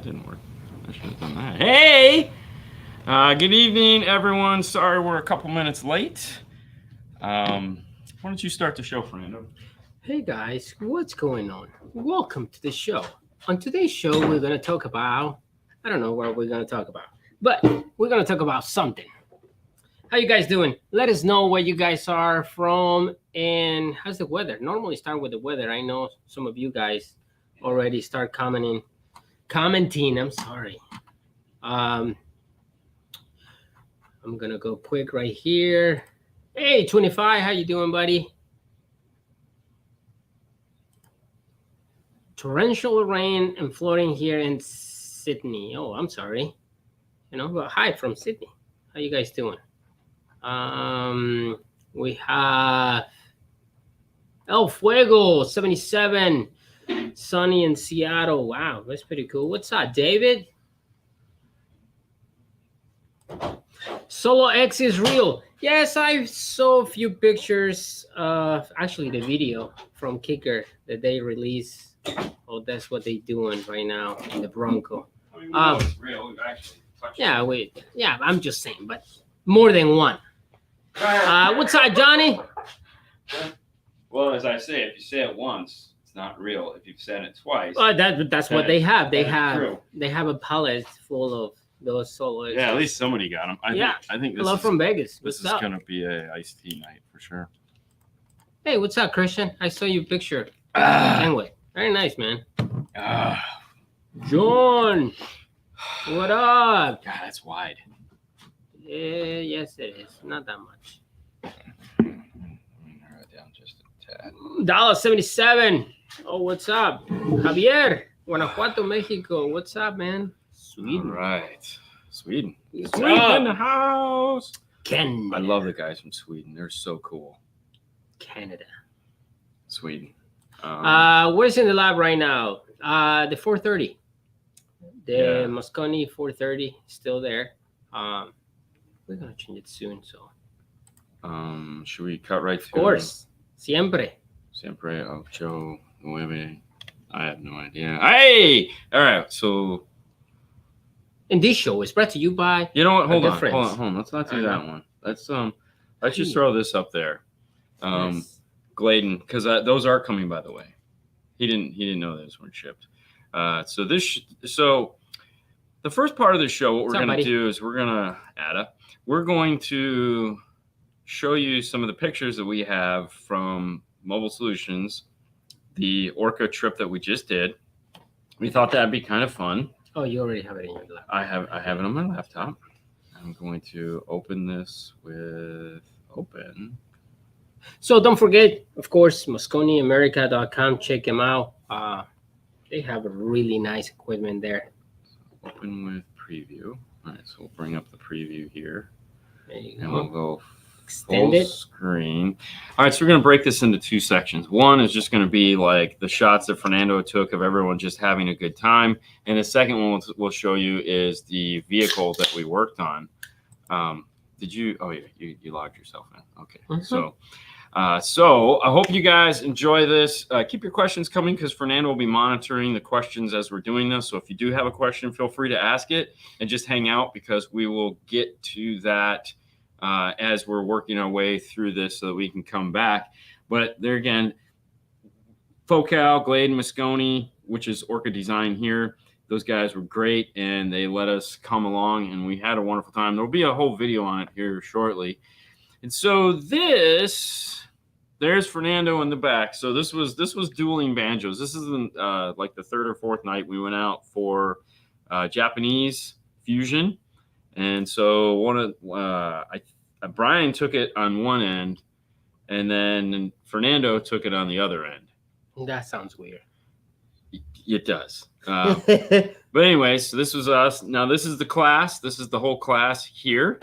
that didn't work. I should have done that. Hey! Good evening, everyone. Sorry we're a couple minutes late. Why don't you start the show, Fernando? Hey guys, what's going on? Welcome to the show. On today's show, we're going to talk about, I don't know what we're going to talk about, but we're going to talk about something. How you guys doing? Let us know where you guys are from and how's the weather. Normally start with the weather. I know some of you guys already start commenting. I'm sorry. I'm going to go quick right here. Hey, 25, how you doing, buddy? Torrential rain and flooding here in Sydney. Oh, I'm sorry. But hi from Sydney. How you guys doing? We have El Fuego 77, sunny in Seattle. Wow, that's pretty cool. What's up, David? Solo X is real. Yes, I saw a few pictures of actually the video from Kicker that they released. Oh, that's what they're doing right now in the Bronco. I mean, we know it's real. We've actually touched it. Yeah, I'm just saying, but more than one. What's up, Johnny? Well, as I say, if you say it once, it's not real. If you've said it twice, that's what they have. They true. have a pallet full of those solo. Yeah, at least somebody got them. I think this Hello is from Vegas. This is gonna be a iced tea night for sure. Hey, what's up, Christian? I saw your picture. Can't wait. Very nice, man. John, what up? God, that's wide. Yes, it is. Not that much. Narrow it down just a tad. $1.77. Oh, what's up? Javier, Guanajuato, Mexico. What's up, man? Sweden. All right. Sweden. Sweden in the house. Canada. I love the guys from Sweden. They're so cool. Canada. Sweden. Where's in the lab right now? The 430. The Mosconi 430 still there. We're gonna change it soon, so. Should we cut right to? Of course. Siempre. Siempre ocho nueve. I have no idea. Hey, all right. So. And this show is brought to you by. You know what? Hold on. Let's not do that one. Let's just throw this up there. Yes. Gladen, because those are coming, by the way. He didn't know those weren't shipped. So the first part of the show, what we're going to do is we're going to show you some of the pictures that we have from Mobile Solutions, the Orca trip that we just did. We thought that'd be kind of fun. Oh, you already have it in your laptop. I have it on my laptop. I'm going to open this with open. So don't forget, of course, MosconiAmerica.com. Check them out. They have really nice equipment there. Open with preview. All right, so we'll bring up the preview here. There you and go. we'll go Extend full it. screen. All right, so we're going to break this into two sections. One is just going to be like the shots that Fernando took of everyone just having a good time. And the second one we'll show you is the vehicle that we worked on. Did you? Oh, yeah, you logged yourself in. Okay, So I hope you guys enjoy this. Keep your questions coming because Fernando will be monitoring the questions as we're doing this. So if you do have a question, feel free to ask it and just hang out because we will get to that as we're working our way through this so that we can come back. But there again, Focal, Glade, Mosconi, which is Orca Design here. Those guys were great and they let us come along and we had a wonderful time. There'll be a whole video on it here shortly. And so there's Fernando in the back. So this was dueling banjos. This isn't like the third or fourth night we went out for Japanese fusion. And so Brian took it on one end and then Fernando took it on the other end. That sounds weird. It does. But anyway, so this was us. Now this is the class. This is the whole class here.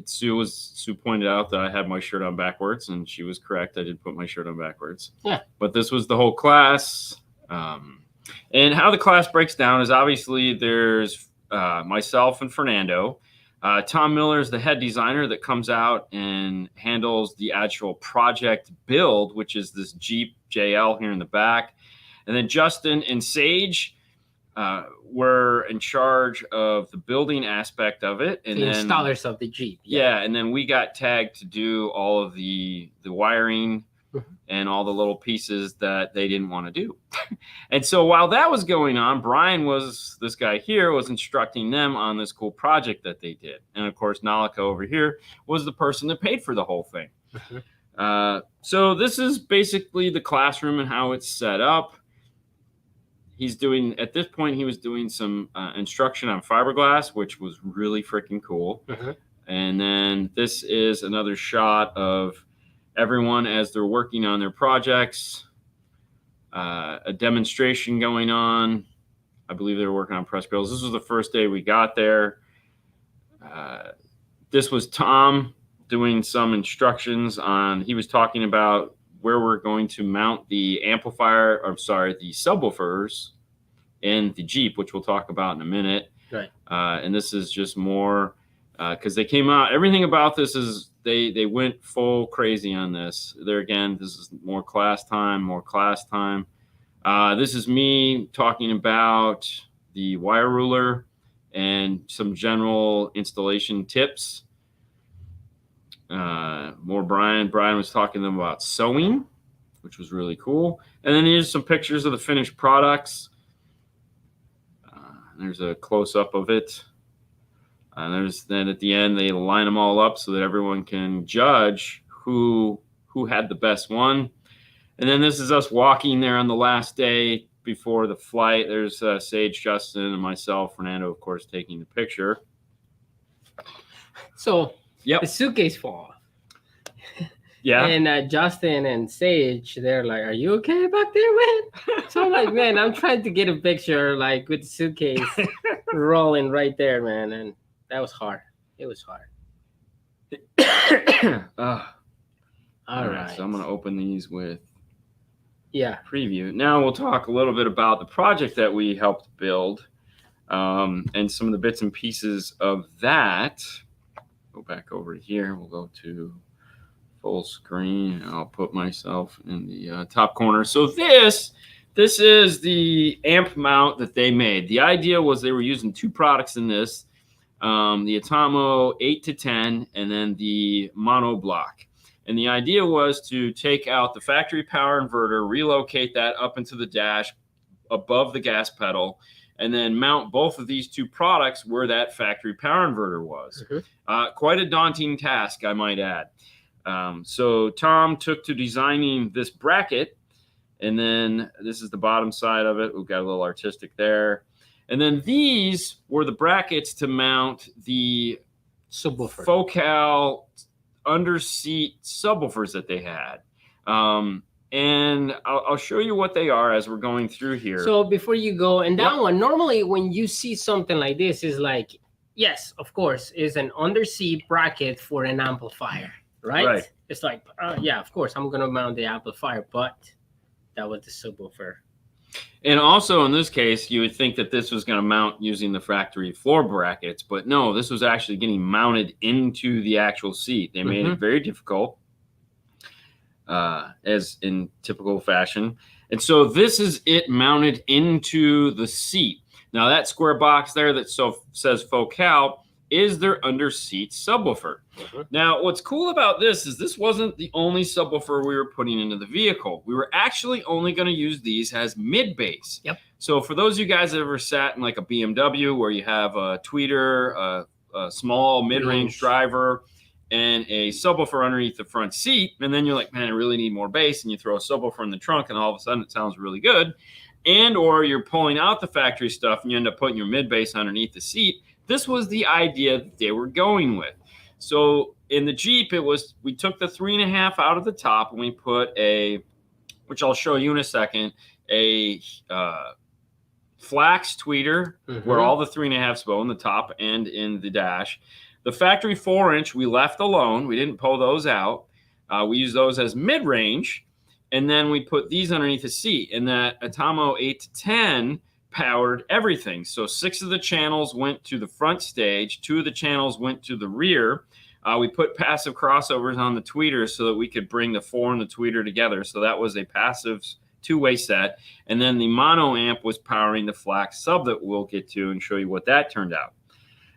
Sue pointed out that I had my shirt on backwards, and she was correct. I did put my shirt on backwards. Yeah. But this was the whole class. And how the class breaks down is obviously there's myself and Fernando. Tom Miller is the head designer that comes out and handles the actual project build, which is this Jeep JL here in the back. And then Justin and Sage were in charge of the building aspect of it, and The then installers of the Jeep. yeah, and then we got tagged to do all of the wiring and all the little pieces that they didn't want to do. And so while that was going on, Brian was, this guy here, was instructing them on this cool project that they did. And of course, Nalika over here was the person that paid for the whole thing. So this is basically the classroom and how it's set up. He's doing, at this point, he was doing some instruction on fiberglass, which was really freaking cool. And then this is another shot of everyone as they're working on their projects. A demonstration going on. I believe they were working on press bills. This was the first day we got there. This was Tom doing some instructions on, he was talking about where we're going to mount the amplifier, or sorry, the subwoofers in the Jeep, which we'll talk about in a minute. Right. And this is just more, because they came out, everything about this is, they went full crazy on this. There again, this is more class time. This is me talking about the wire ruler and some general installation tips. More Brian. Brian was talking to them about sewing, which was really cool. And then here's some pictures of the finished products. There's a close-up of it. And then at the end, they line them all up so that everyone can judge who had the best one. And then this is us walking there on the last day before the flight. There's Sage, Justin, and myself, Fernando, of course, taking the picture. So yep. The suitcase fall off. Yeah. And Justin and Sage, they're like, "Are you okay back there, man?" So I'm like, "Man, I'm trying to get a picture like with the suitcase rolling right there, man." And that was hard. It was hard. All right. So I'm going to open these with preview. Now we'll talk a little bit about the project that we helped build and some of the bits and pieces of that. Go back over here. We'll go to full screen. I'll put myself in the top corner. So this is the amp mount that they made. The idea was they were using two products in this. The Atomo 8-10 and then the mono block. And the idea was to take out the factory power inverter, relocate that up into the dash above the gas pedal, and then mount both of these two products where that factory power inverter was. Quite a daunting task, I might add. So Tom took to designing this bracket, and then this is the bottom side of it. We've got a little artistic there. And then these were the brackets to mount the subwoofer Focal under-seat subwoofers that they had. And I'll show you what they are as we're going through here. So before you go, and that one, normally when you see something like this, is like, yes, of course, is an under-seat bracket for an amplifier, right? It's like, yeah, of course, I'm going to mount the amplifier, but that was the subwoofer. And also in this case, you would think that this was going to mount using the factory floor brackets, but no, this was actually getting mounted into the actual seat. They made it very difficult, as in typical fashion. And so this is it mounted into the seat. Now that square box there that says Focal is their under-seat subwoofer. Now, what's cool about this is this wasn't the only subwoofer we were putting into the vehicle. We were actually only going to use these as mid-bass. So for those of you guys that ever sat in like a BMW where you have a tweeter, a small mid-range driver, and a subwoofer underneath the front seat, and then you're like, man, I really need more bass, and you throw a subwoofer in the trunk, and all of a sudden it sounds really good. And or you're pulling out the factory stuff, and you end up putting your mid-bass underneath the seat. This was the idea that they were going with. So in the Jeep, we took the 3.5 out of the top and we put which I'll show you in a second, a flax tweeter where all the 3.5s go in the top and in the dash. The factory 4-inch we left alone. We didn't pull those out. We used those as mid-range. And then we put these underneath the seat. And that Atomo 8-10 powered everything. So 6 of the channels went to the front stage, 2 of the channels went to the rear. We put passive crossovers on the tweeters so that we could bring the 4 and the tweeter together. So that was a passive two-way set. And then the mono amp was powering the FLAC sub that we'll get to and show you what that turned out.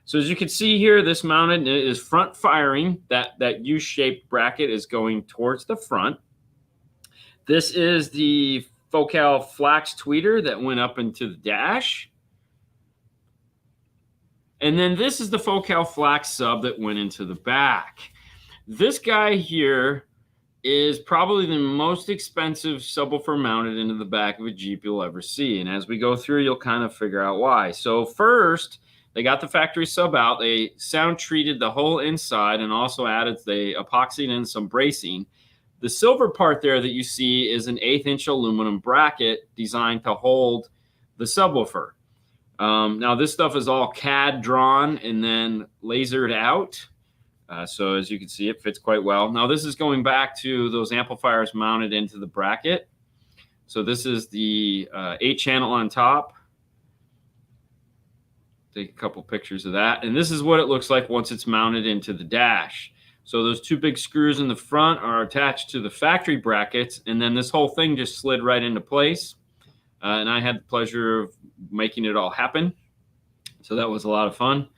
So as you can see here, this mounted is front firing. That U-shaped bracket is going towards the front. This is the Focal Flax tweeter that went up into the dash. And then this is the Focal Flax sub that went into the back. This guy here is probably the most expensive subwoofer mounted into the back of a Jeep you'll ever see. And as we go through, you'll kind of figure out why. So first, they got the factory sub out. They sound treated the whole inside and also they epoxied in some bracing. The silver part there that you see is an 1/8-inch aluminum bracket designed to hold the subwoofer. Now this stuff is all CAD drawn and then lasered out. So as you can see, it fits quite well. Now this is going back to those amplifiers mounted into the bracket. So this is the 8-channel on top. Take a couple pictures of that. And this is what it looks like once it's mounted into the dash. So those two big screws in the front are attached to the factory brackets. And then this whole thing just slid right into place. And I had the pleasure of making it all happen. So that was a lot of fun.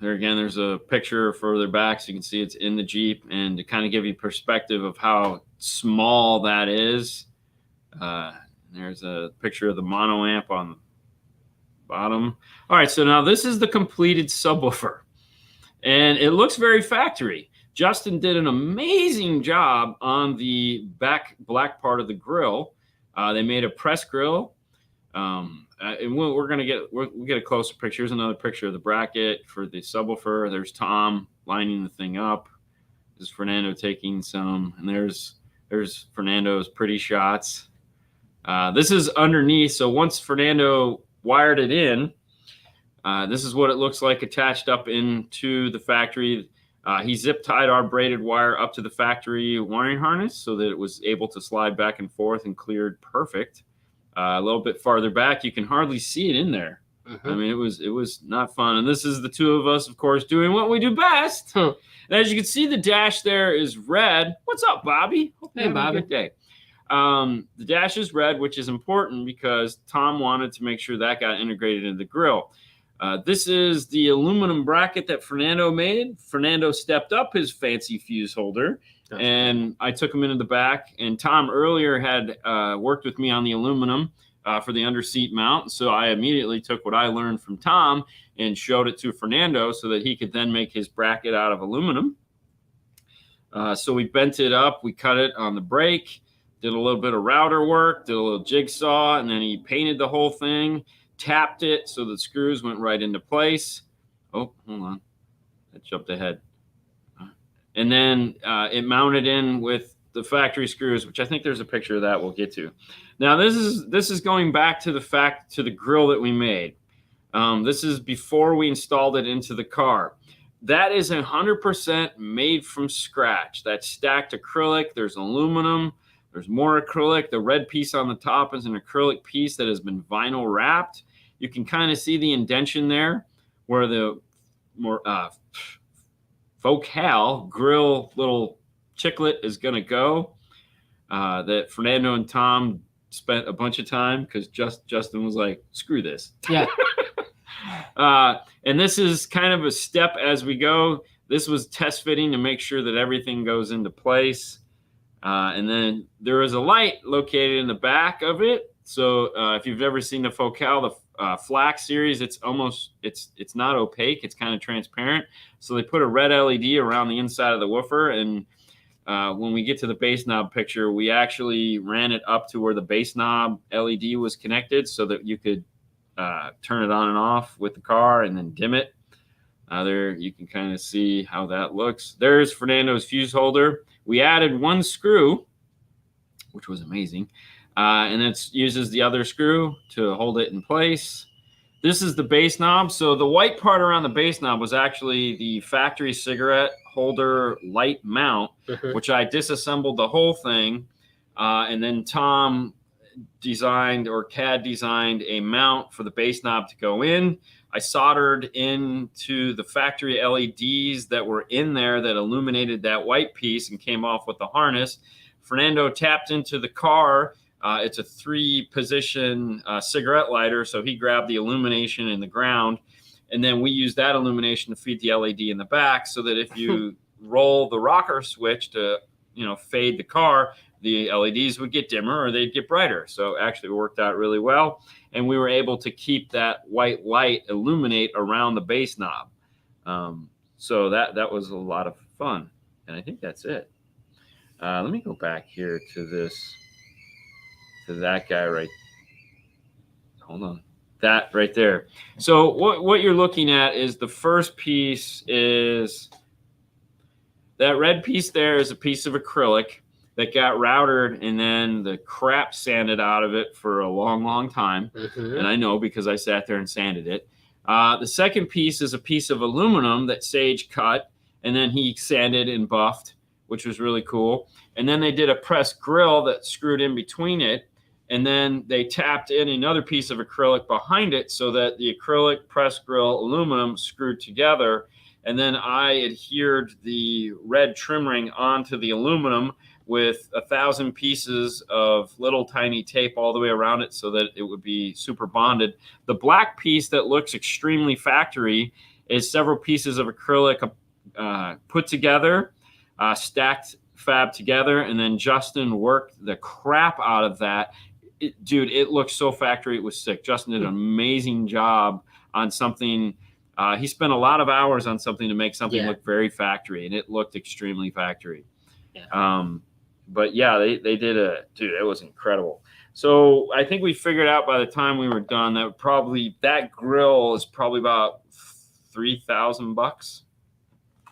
There again, there's a picture further back so you can see it's in the Jeep, and to kind of give you perspective of how small that is. There's a picture of the mono amp on the bottom. All right, so now this is the completed subwoofer, and it looks very factory. Justin did an amazing job on the back black part of the grill. They made a press grill. And we'll get a closer picture. Here's another picture of the bracket for the subwoofer. There's Tom lining the thing up. There's Fernando taking some, and there's Fernando's pretty shots. This is underneath. So once Fernando wired it in, this is what it looks like attached up into the factory. He zip tied our braided wire up to the factory wiring harness so that it was able to slide back and forth and cleared perfect. A little bit farther back, you can hardly see it in there. I mean, it was not fun. And this is the two of us, of course, doing what we do best. And as you can see, the dash there is red. What's up, Bobby? Hope you have a good day. The dash is red, which is important because Tom wanted to make sure that got integrated into the grill. This is the aluminum bracket that Fernando made. Fernando stepped up his fancy fuse holder. And I took him into the back. And Tom earlier had worked with me on the aluminum for the under seat mount. So I immediately took what I learned from Tom and showed it to Fernando so that he could then make his bracket out of aluminum. So we bent it up. We cut it on the brake, did a little bit of router work, did a little jigsaw, and then he painted the whole thing, tapped it so the screws went right into place. Oh, hold on. I jumped ahead. And then it mounted in with the factory screws, which I think there's a picture of that we'll get to. Now this is going back to the grill that we made. This is before we installed it into the car. That is 100% made from scratch. That's stacked acrylic. There's aluminum. There's more acrylic. The red piece on the top is an acrylic piece that has been vinyl wrapped. You can kind of see the indentation there where the more Focal grill little chiclet is going to go. That Fernando and Tom spent a bunch of time because Justin was like, screw this. Yeah. And this is kind of a step as we go. This was test fitting to make sure that everything goes into place. And then there is a light located in the back of it. So if you've ever seen the Focal, the FLAC series, it's not opaque. It's kind of transparent. So they put a red LED around the inside of the woofer. And when we get to the bass knob picture, we actually ran it up to where the bass knob LED was connected so that you could turn it on and off with the car and then dim it. There you can kind of see how that looks. There's Fernando's fuse holder. We added one screw, which was amazing. And it uses the other screw to hold it in place. This is the bass knob. So the white part around the bass knob was actually the factory cigarette holder light mount, which I disassembled the whole thing. And then Tom designed or CAD designed a mount for the bass knob to go in. I soldered into the factory LEDs that were in there that illuminated that white piece and came off with the harness. Fernando tapped into the car It's a 3-position cigarette lighter. So he grabbed the illumination in the ground, and then we use that illumination to feed the LED in the back, so that if you roll the rocker switch to, fade the car, the LEDs would get dimmer or they'd get brighter. So actually it worked out really well. And we were able to keep that white light illuminate around the bass knob. So that was a lot of fun. And I think that's it. Let me go back here to that guy right. Hold on. That right there. So what you're looking at is the first piece is that red piece there is a piece of acrylic that got routed, and then the crap sanded out of it for a long, long time. Mm-hmm. And I know because I sat there and sanded it. The second piece is a piece of aluminum that Sage cut, and then he sanded and buffed, which was really cool. And then they did a pressed grill that screwed in between it. And then they tapped in another piece of acrylic behind it so that the acrylic, pressed grill, aluminum screwed together. And then I adhered the red trim ring onto the aluminum with 1,000 pieces of little tiny tape all the way around it so that it would be super bonded. The black piece that looks extremely factory is several pieces of acrylic put together, stacked fab together, and then Justin worked the crap out of that. Dude, it looked so factory. It was sick. Justin did an amazing job on something. He spent a lot of hours on something to make something look very factory, and it looked extremely factory. Yeah. But yeah, they did dude, it was incredible. So I think we figured out by the time we were done that grill is probably about $3,000.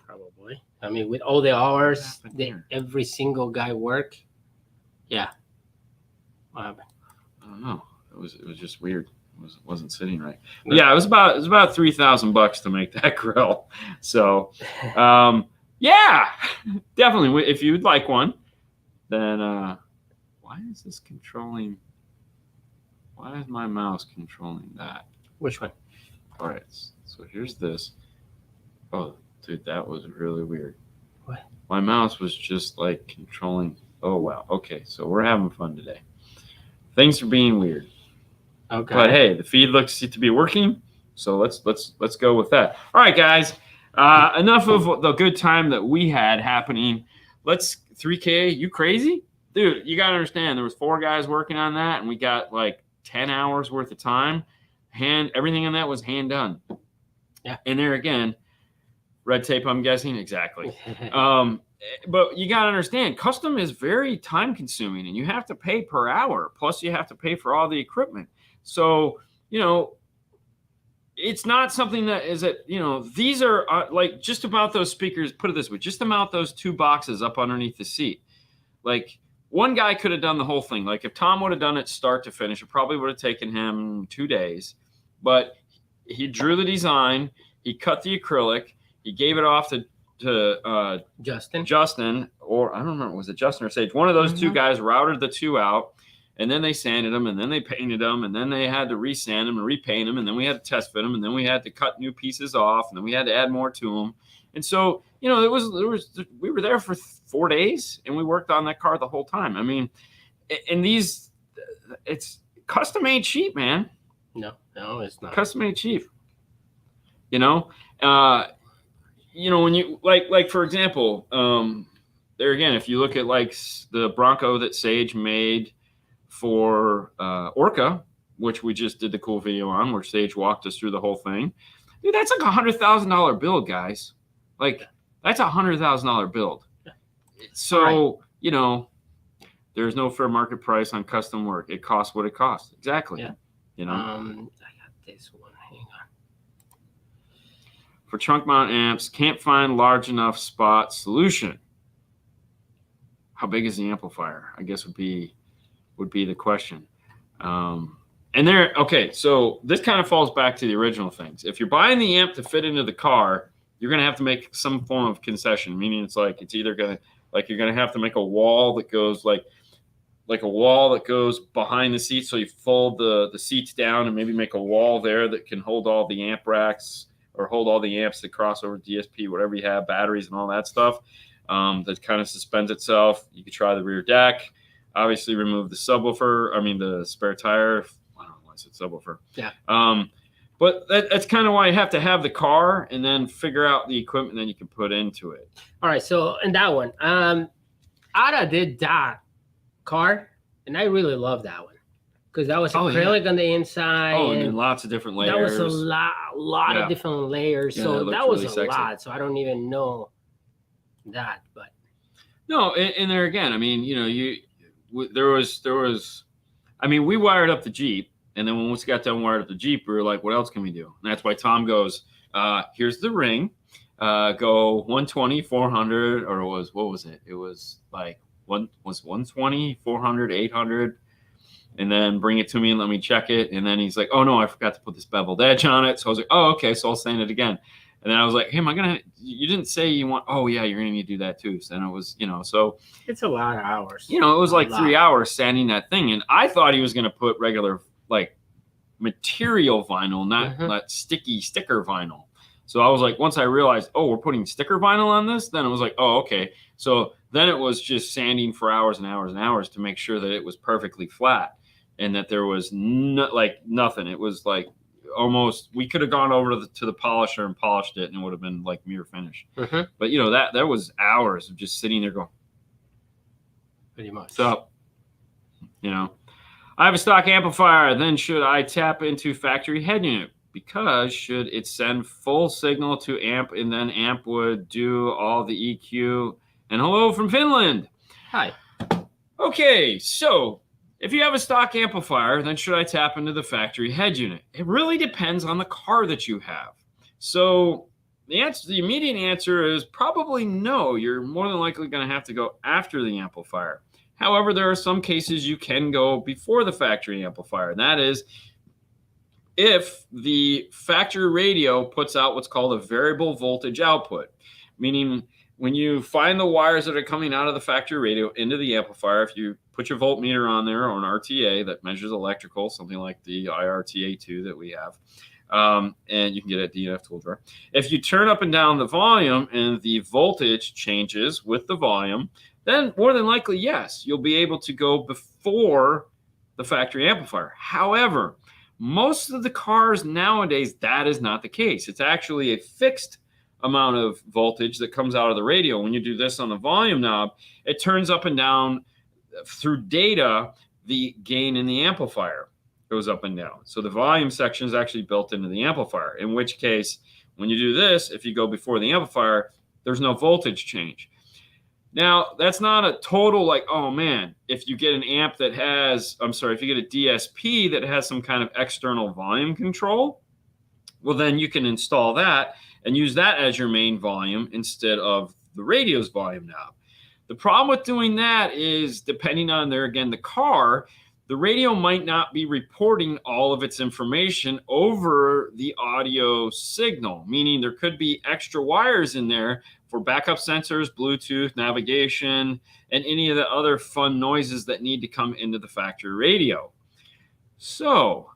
Probably. I mean, with all the hours that every single guy work. Yeah. What happened? I don't know. It was just weird. It wasn't sitting right. But yeah, it was about $3,000 to make that grill. So, yeah, definitely. If you'd like one, then why is this controlling? Why is my mouse controlling that? Which one? All right. So here's this. Oh, dude, that was really weird. What? My mouse was just like controlling. Oh wow. Okay, so we're having fun today. Things are being weird. Okay. But hey, the feed looks to be working, so let's go with that. All right, guys. Enough of the good time that we had happening. Let's 3K. You crazy, dude? You gotta understand. There was 4 guys working on that, and we got like 10 hours worth of time. Everything on that was hand done. Yeah. And there again, red tape. I'm guessing exactly. But you got to understand, custom is very time consuming, and you have to pay per hour. Plus, you have to pay for all the equipment. So, it's not something that is these are like just about those speakers. Put it this way, just about those 2 boxes up underneath the seat. Like one guy could have done the whole thing. Like if Tom would have done it start to finish, it probably would have taken him 2 days. But he drew the design, he cut the acrylic, he gave it off to Justin, or I don't remember, was it Justin or Sage? One of those 2 guys routed the 2 out, and then they sanded them, and then they painted them, and then they had to resand them and repaint them, and then we had to test fit them, and then we had to cut new pieces off, and then we had to add more to them. And so, we were there for 4 days, and we worked on that car the whole time. I mean, and it's custom made cheap, man. No, it's not. Custom made cheap. When you like for example, there again, if you look at like the Bronco that Sage made for Orca, which we just did the cool video on, where Sage walked us through the whole thing, dude, that's like $100,000 build, guys. Like that's $100,000 build. So right. There's no fair market price on custom work. It costs what it costs. Exactly. Yeah. I got this one. Hang on. For trunk mount amps, can't find large enough spot solution. How big is the amplifier? I guess would be the question. So this kind of falls back to the original things. If you're buying the amp to fit into the car, you're going to have to make some form of concession, meaning it's either going to, like, you're going to have to make a wall that goes like a wall that goes behind the seat. So you fold the seats down and maybe make a wall there that can hold all the amp racks or hold all the amps that cross over DSP, whatever you have, batteries and all that stuff, that kind of suspends itself. You could try the rear deck. Obviously, remove the subwoofer. I mean, the spare tire. I don't know why I said subwoofer. Yeah. But that's kind of why you have to have the car and then figure out the equipment that you can put into it. All right. So in that one, Ada did that car, and I really love that one because that was acrylic on the inside. Oh, and then lots of different layers. That was a lot of different layers. Yeah, so that was really a lot. So I don't even know that, but no. And there again, I mean, there was. I mean, we wired up the Jeep. And then once we got done wired up the Jeep, we were like, what else can we do? And that's why Tom goes, here's the ring. Go 120, 400, or what was it? It was like 120, 400, 800. And then bring it to me and let me check it. And then he's like, oh, no, I forgot to put this beveled edge on it. So I was like, oh, okay. So I'll sand it again. And then I was like, hey, you didn't say you want, oh, yeah, you're going to need to do that too. So then it was, so. It's a lot of hours. It was like 3 hours sanding that thing. And I thought he was going to put regular like material vinyl, not sticky sticker vinyl. So I was like, once I realized, oh, we're putting sticker vinyl on this, then it was like, oh, okay. So then it was just sanding for hours and hours and hours to make sure that it was perfectly flat and that there was nothing. It was like almost, we could have gone over to the polisher and polished it and it would have been like mirror finish. But that was hours of just sitting there going. Pretty much. So, I have a stock amplifier. Then should I tap into factory head unit? Because should it send full signal to amp and then amp would do all the EQ? And hello from Finland. Hi. Okay, so if you have a stock amplifier, then should I tap into the factory head unit? It really depends on the car that you have. So the immediate answer is probably no. You're more than likely going to have to go after the amplifier. However, there are some cases you can go before the factory amplifier, and that is if the factory radio puts out what's called a variable voltage output, meaning when you find the wires that are coming out of the factory radio into the amplifier, if you put your voltmeter on there or an RTA that measures electrical, something like the IRTA2 that we have, and you can get it at DNF Tool Drawer. If you turn up and down the volume and the voltage changes with the volume, then more than likely, yes, you'll be able to go before the factory amplifier. However, most of the cars nowadays, that is not the case. It's actually a fixed amount of voltage that comes out of the radio. When you do this on the volume knob, it turns up and down through data. The gain in the amplifier goes up and down. So the volume section is actually built into the amplifier, in which case, when you do this, if you go before the amplifier, there's no voltage change. Now, that's not a total like, oh man, if you get an amp that has, if you get a DSP that has some kind of external volume control, well, then you can install that and use that as your main volume instead of the radio's volume knob. The problem with doing that is, depending on the car, the radio might not be reporting all of its information over the audio signal, meaning there could be extra wires in there for backup sensors, Bluetooth, navigation, and any of the other fun noises that need to come into the factory radio. So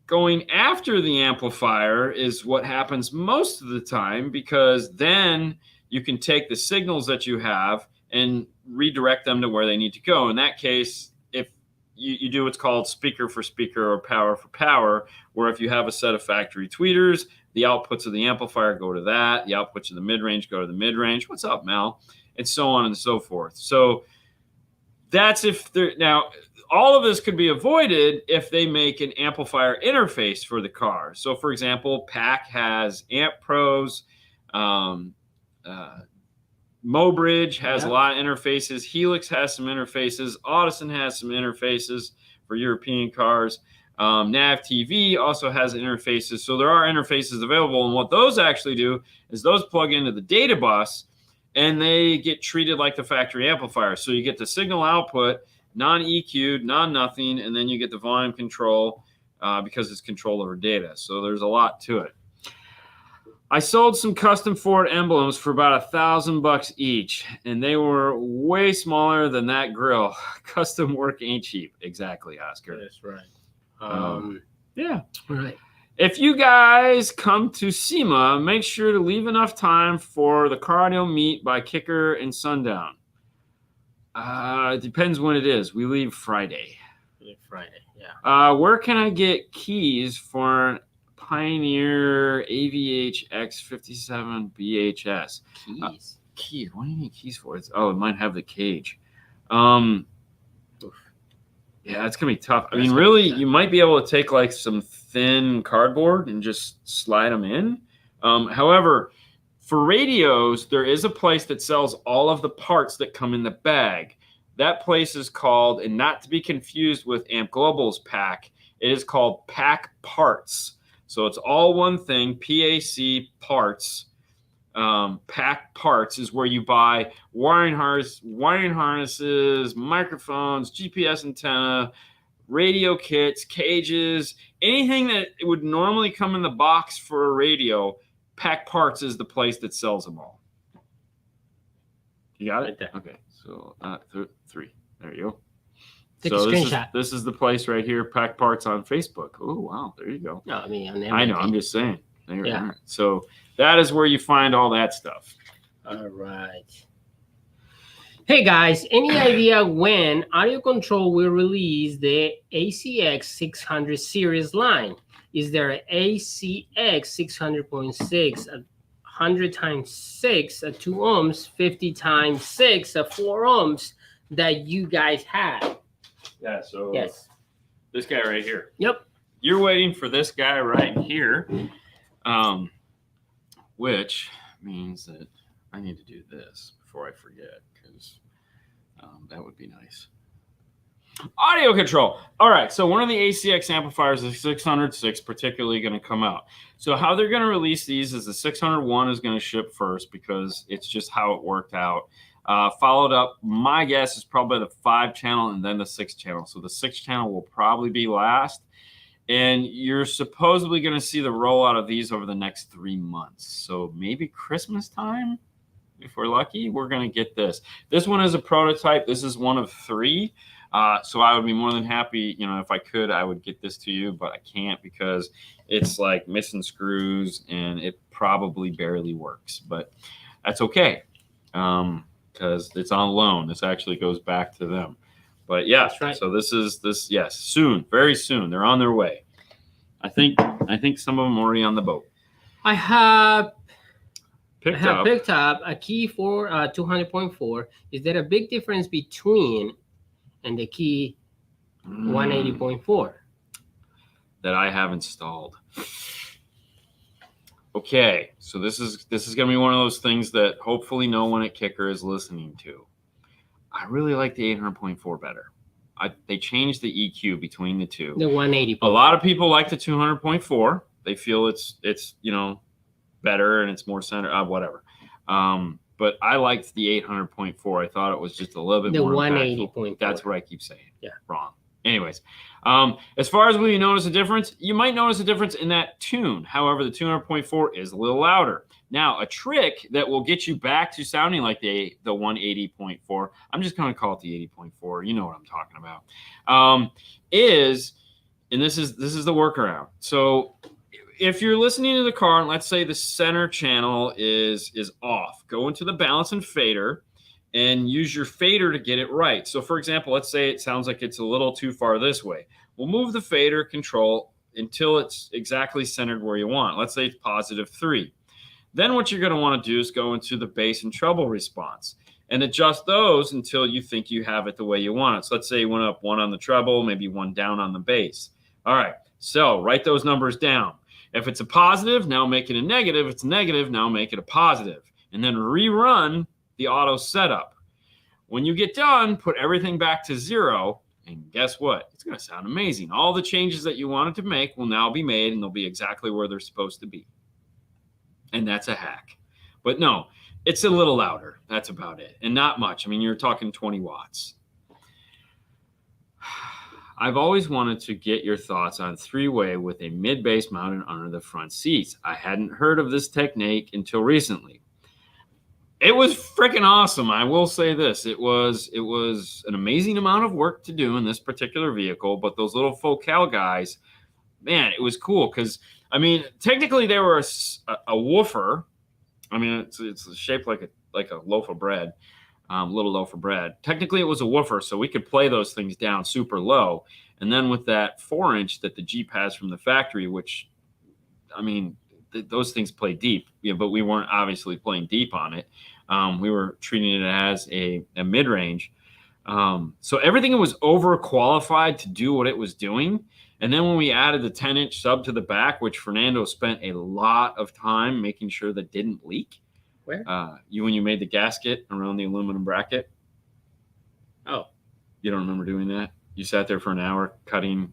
going after the amplifier is what happens most of the time, because then you can take the signals that you have and redirect them to where they need to go. In that case, if you do what's called speaker for speaker or power for power, where if you have a set of factory tweeters, the outputs of the amplifier go to that, the outputs of the mid-range go to the mid-range. What's up, Mel? And so on and so forth. So that's if they're now, all of this could be avoided if they make an amplifier interface for the car. So for example, PAC has Amp Pros, Mobridge has a lot of interfaces. Helix has some interfaces. Audison has some interfaces for European cars. Nav TV also has interfaces. So there are interfaces available. And what those actually do is those plug into the data bus and they get treated like the factory amplifier. So you get the signal output, non-EQ'd, non-nothing, and then you get the volume control because it's control over data. So there's a lot to it. I sold some custom Ford emblems for about $1,000 each, and they were way smaller than that grill. Custom work ain't cheap. Exactly, Oscar. That's right. Yeah. Right. If you guys come to SEMA, make sure to leave enough time for the car audio meet by Kicker and Sundown. It depends when it is. We leave Friday. Friday, yeah. Where can I get keys for an Pioneer AVH X57 BHS? Keys. Keys. What do you need keys for? It might have the cage. Yeah, it's gonna be tough. I mean, really, you might be able to take like some thin cardboard and just slide them in. However, for radios, there is a place that sells all of the parts that come in the bag. That place is called, and not to be confused with Amp Global's pack, it is called Pack Parts. So it's all one thing, PAC Parts. Pack Parts is where you buy wiring harnesses, microphones, GPS antenna, radio kits, cages, anything that would normally come in the box for a radio. Pack Parts is the place that sells them all. You got it? Right there. Okay, so 3. There you go. Take a screenshot. This is the place right here, Pack Parts on Facebook. Oh, wow, there you go. No, I mean, I know, I'm just saying. Yeah. So that is where you find all that stuff. All right. Hey guys, any idea when Audio Control will release the ACX 600 series line? Is there an ACX 600.6 at 100 times 6 at 2 ohms, 50 times 6 at 4 ohms that you guys have? Yeah, so Yes. This guy right here. Yep. You're waiting for this guy right here, which means that I need to do this before I forget, because that would be nice. Audio control. All right, so one of the ACX amplifiers, the 606, particularly going to come out. So how they're going to release these is the 601 is going to ship first because it's just how it worked out. Followed up, my guess is probably the 5-channel and then the 6-channel. So the 6-channel will probably be last. And you're supposedly going to see the rollout of these over the next 3 months. So maybe Christmas time, if we're lucky, we're going to get this. This one is a prototype. This is one of 3. So I would be more than happy, if I could, I would get this to you, but I can't because it's like missing screws and it probably barely works. But that's okay because it's on loan. This actually goes back to them. But yeah, That's right. So yes, soon, very soon. They're on their way. I think some of them are already on the boat. I have Picked up a key for 200.4. Is there a big difference between and the key 180.4? that I have installed. Okay, so this is going to be one of those things that hopefully no one at Kicker is listening to. I really like the 800.4 better. They changed the EQ between the two. The 180. A lot of people like the 200.4. They feel it's better and it's more center, whatever. But I liked the 800.4. I thought it was just a little bit more impactful. 180.4. That's what I keep saying. Yeah. Wrong. Anyways, as far as will you notice a difference, you might notice a difference in that tune. However, the 200.4 is a little louder. Now, a trick that will get you back to sounding like the 180.4, I'm just going to call it the 80.4. You know what I'm talking about. And this is the workaround. So if you're listening to the car and let's say the center channel is off, go into the balance and fader and use your fader to get it right. So for example, let's say it sounds like it's a little too far this way. We'll move the fader control until it's exactly centered where you want. Let's say it's +3. Then what you're going to want to do is go into the bass and treble response and adjust those until you think you have it the way you want it. So let's say you went up 1 on the treble, maybe 1 down on the bass. All right, so write those numbers down. If it's a positive, now make it a negative. If it's a negative, now make it a positive. And then rerun the auto setup. When you get done, put everything back to 0. And guess what? It's going to sound amazing. All the changes that you wanted to make will now be made, and they'll be exactly where they're supposed to be. And that's a hack. But no, it's a little louder. That's about it. And not much. I mean, you're talking 20 watts. I've always wanted to get your thoughts on 3-way with a mid-bass mounted under the front seats. I hadn't heard of this technique until recently. It was freaking awesome. I will say this. It was an amazing amount of work to do in this particular vehicle, but those little Focal guys, man, it was cool because, I mean, technically they were a woofer. I mean, it's shaped like a loaf of bread. a little low for Brad. Technically, it was a woofer, so we could play those things down super low. And then with that 4-inch that the Jeep has from the factory, which, I mean, those things play deep, but we weren't obviously playing deep on it. We were treating it as a mid-range. So everything was overqualified to do what it was doing. And then when we added the 10-inch sub to the back, which Fernando spent a lot of time making sure that didn't leak. Where? When you made the gasket around the aluminum bracket. Oh. You don't remember doing that? You sat there for an hour cutting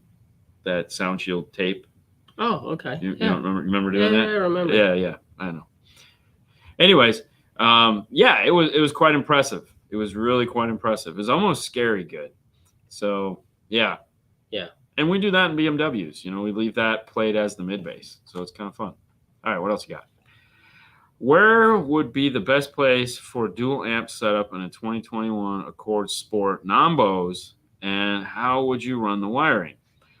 that sound shield tape. Oh, okay. You don't remember doing that? Yeah, I remember. Yeah, I know. Anyways, it was quite impressive. It was really quite impressive. It was almost scary good. So, yeah. Yeah. And we do that in BMWs. We leave that played as the mid bass. So it's kind of fun. All right, what else you got? Where would be the best place for dual amp setup in a 2021 Accord Sport non-Bose, and how would you run the wiring?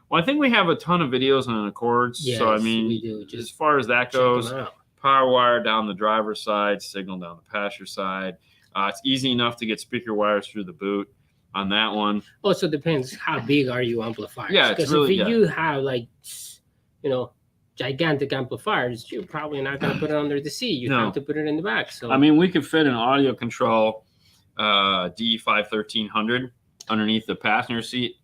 Well, I think we have a ton of videos on Accords. Yes, so, I mean, we do. as far as that goes, power wire down the driver's side, signal down the passenger side. It's easy enough to get speaker wires through the boot on that one. Also depends how big are your amplifiers. Yeah, it's really, if you have gigantic amplifiers, you're probably not going to put it under the seat. You have to put it in the back. So I mean, we could fit an audio control DE5 1300 underneath the passenger seat.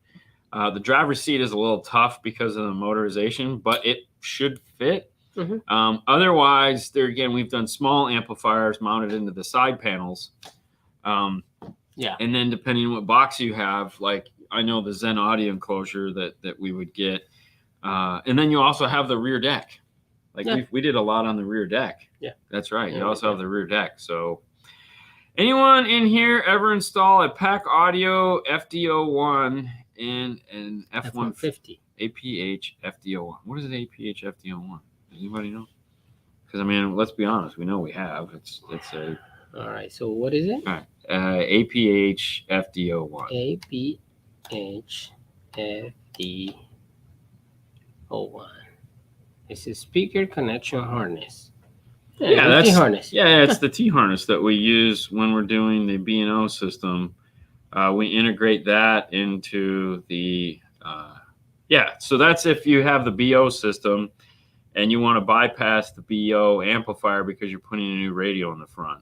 The driver's seat is a little tough because of the motorization, but it should fit. Mm-hmm. Otherwise, there again, we've done small amplifiers mounted into the side panels. And then depending on what box you have, like I know the Zen audio enclosure that we would get. And then you also have the rear deck. We did a lot on the rear deck. Yeah, that's right. You also have the rear deck. So anyone in here ever install a Pack Audio FD01 and an F150 APH FD01? What is an APH FD01? Does anybody know? Because I mean, let's be honest. We know we have. It's a. All right. So what is it? All right. APH FD01. APH FD01. It's a speaker connection harness. That's T-harness. Yeah, it's the T-harness that we use when we're doing the B&O system. We integrate that into the so that's if you have the BO system and you want to bypass the BO amplifier because you're putting a new radio in the front.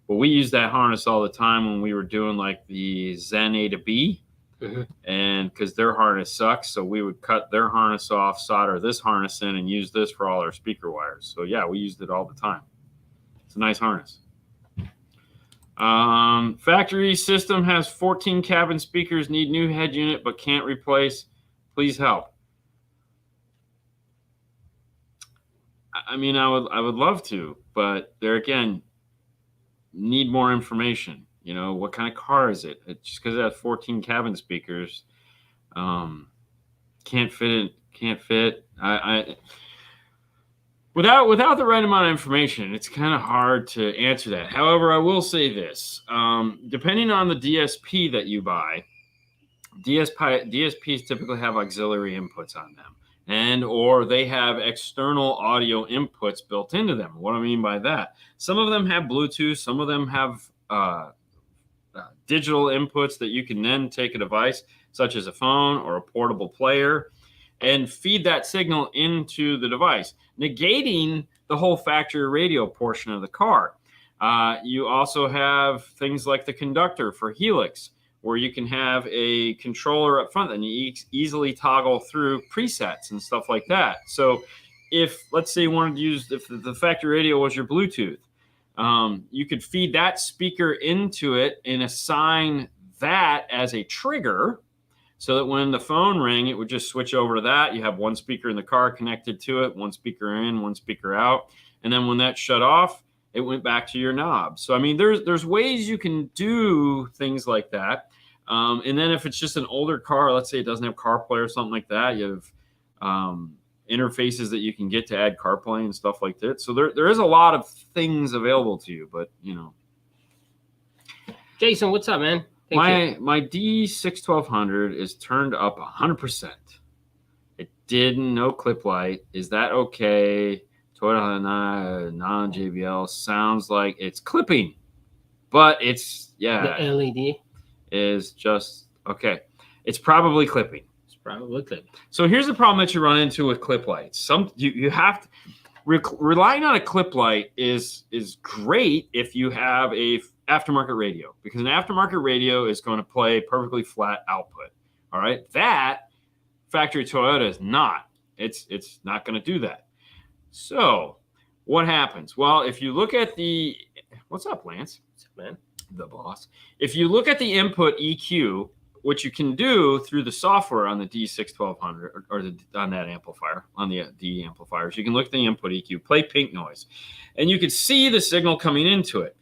But we use that harness all the time when we were doing like the Zen A to B. Mm-hmm. And because their harness sucks, so we would cut their harness off, solder this harness in, and use this for all our speaker wires. So yeah, we used it all the time. It's a nice harness. Factory system has 14 cabin speakers, need new head unit, but can't replace. Please help. I mean, I would love to, but there again, need more information. What kind of car is it? Just because it has 14 cabin speakers, can't fit. Without the right amount of information, it's kind of hard to answer that. However, I will say this: depending on the DSP that you buy, DSPs typically have auxiliary inputs on them, or they have external audio inputs built into them. What I mean by that, some of them have Bluetooth, some of them have digital inputs that you can then take a device such as a phone or a portable player and feed that signal into the device, negating the whole factory radio portion of the car. You also have things like the conductor for Helix, where you can have a controller up front and you easily toggle through presets and stuff like that. So if, let's say you wanted to use, if the factory radio was your Bluetooth, you could feed that speaker into it and assign that as a trigger so that when the phone rang, it would just switch over to that. You have one speaker in the car connected to it, one speaker in, one speaker out. And then when that shut off, it went back to your knob. So, I mean, there's ways you can do things like that. And then if it's just an older car, let's say it doesn't have CarPlay or something like that, you have interfaces that you can get to add CarPlay and stuff like that. So there is a lot of things available to you, but Jason, what's up, man? My D61200 is turned up 100%. It didn't, no clip light. Is that okay? Toyota non-JBL sounds like it's clipping, But it's, yeah, The LED is just, okay. It's probably clipping. is probably clipping. So here's the problem that you run into with clip lights. You have to, relying on a clip light is great if you have a aftermarket radio, because an aftermarket radio is going to play perfectly flat output. All right, that factory Toyota is not. It's not going to do that. So what happens? Well, if you look at the, what's up, Lance? What's up, man? The boss. If you look at the input EQ, which you can do through the software on the D6100 or on that amplifier, on the D amplifiers, you can look at the input EQ, play pink noise, and you can see the signal coming into it.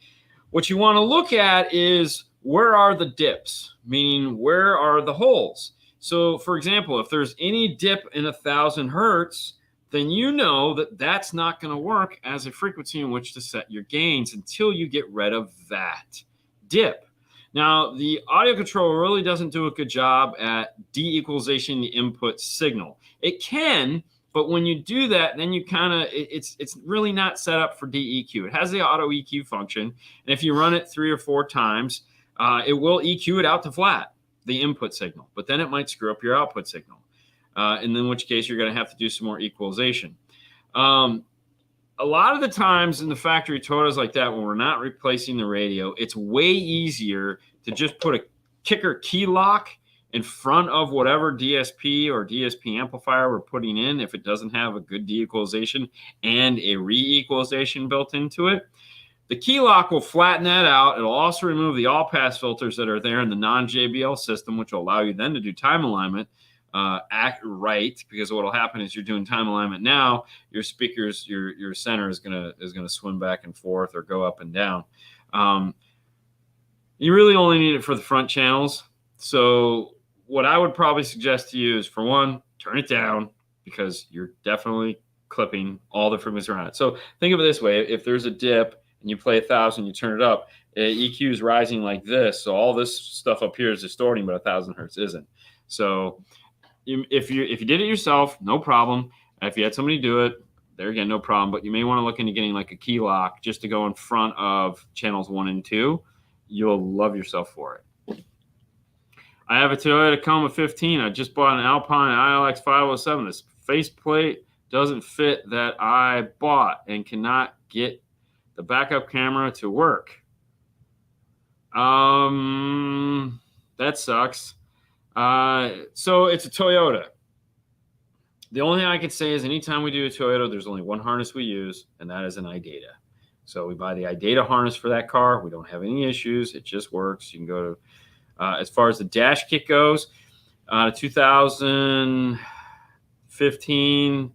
What you want to look at is, where are the dips, meaning where are the holes? So, for example, if there's any dip in 1,000 hertz, then you know that that's not going to work as a frequency in which to set your gains until you get rid of that dip. Now, the audio controller really doesn't do a good job at de-equalization the input signal. It can, but when you do that, then you kind of, it's really not set up for DEQ. It has the auto EQ function, and if you run it 3 or 4 times, it will EQ it out to flat, the input signal, but then it might screw up your output signal, and in which case you're going to have to do some more equalization. A lot of the times in the factory Toyotas like that, when we're not replacing the radio, it's way easier to just put a kicker key lock in front of whatever DSP or DSP amplifier we're putting in if it doesn't have a good de-equalization and a re-equalization built into it. The key lock will flatten that out. It'll also remove the all-pass filters that are there in the non-JBL system, which will allow you then to do time alignment right, because what will happen is you're doing time alignment now, your speakers, your center is gonna swim back and forth or go up and down. You really only need it for the front channels. So what I would probably suggest to you is, for one, turn it down, because you're definitely clipping all the frequencies around it. So think of it this way: if there's a dip and you play 1,000, you turn it up, EQ is rising like this, so all this stuff up here is distorting, but 1,000 hertz isn't. So if you did it yourself, no problem. If you had somebody do it, there again, no problem. But you may want to look into getting like a key lock just to go in front of channels 1 and 2. You'll love yourself for it. I have a Toyota Tacoma 15. I just bought an Alpine ILX 507. This faceplate doesn't fit that I bought and cannot get the backup camera to work. That sucks. So it's a Toyota. The only thing I can say is, anytime we do a Toyota, there's only one harness we use, and that is an iData. So we buy the iData harness for that car. We don't have any issues. It just works. You can go to, as far as the dash kit goes, 2015.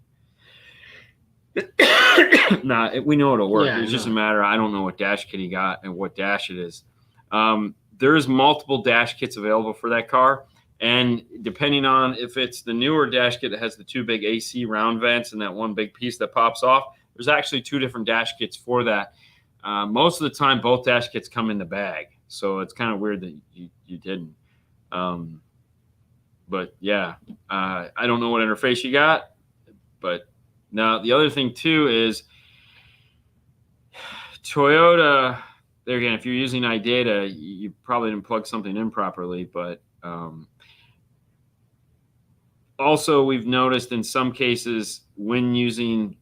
We know it'll work. Yeah, it's just a matter. I don't know what dash kit he got and what dash it is. There is multiple dash kits available for that car. And depending on if it's the newer dash kit that has the 2 big AC round vents and that one big piece that pops off, there's actually 2 different dash kits for that. Most of the time, both dash kits come in the bag. So it's kind of weird that you didn't. But yeah, I don't know what interface you got. But now the other thing too is Toyota, there again, if you're using iData, you probably didn't plug something in properly. But also, we've noticed in some cases when using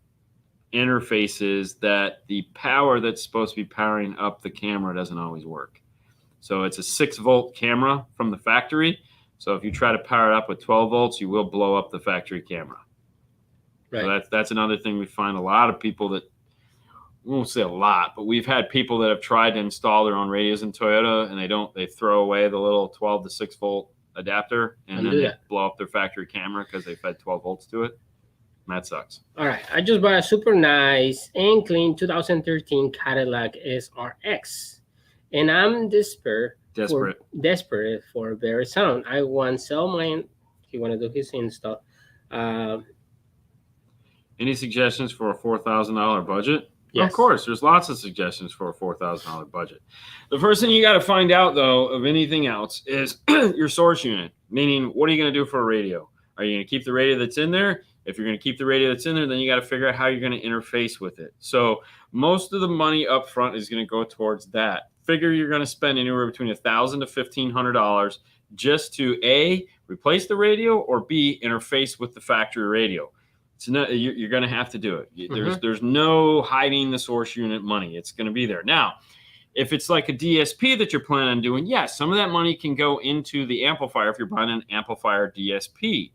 interfaces that the power that's supposed to be powering up the camera doesn't always work. So it's a 6-volt camera from the factory. So if you try to power it up with 12 volts, you will blow up the factory camera. Right. So that's another thing we find. A lot of people that, we won't say a lot, but we've had people that have tried to install their own radios in Toyota, and they throw away the little 12 to 6 volt adapter, and then they blow up their factory camera because they fed 12 volts to it. And that sucks. All right. I just bought a super nice and clean 2013 Cadillac SRX, and I'm desperate for a better sound. I want to sell mine. He want to do his install. Any suggestions for a $4,000 budget? Yes. Of course, there's lots of suggestions for a $4,000 budget. The first thing you got to find out, though, of anything else is your source unit, meaning what are you going to do for a radio? Are you going to keep the radio that's in there? If you're going to keep the radio that's in there, then you got to figure out how you're going to interface with it. So most of the money up front is going to go towards that. figure you're going to spend anywhere between $1,000 to $1,500 just to A, replace the radio, or B, interface with the factory radio. It's not, you're going to have to do it. There's no hiding the source unit money. It's going to be there. Now, if it's like a DSP that you're planning on doing, yes, some of that money can go into the amplifier if you're buying an amplifier DSP.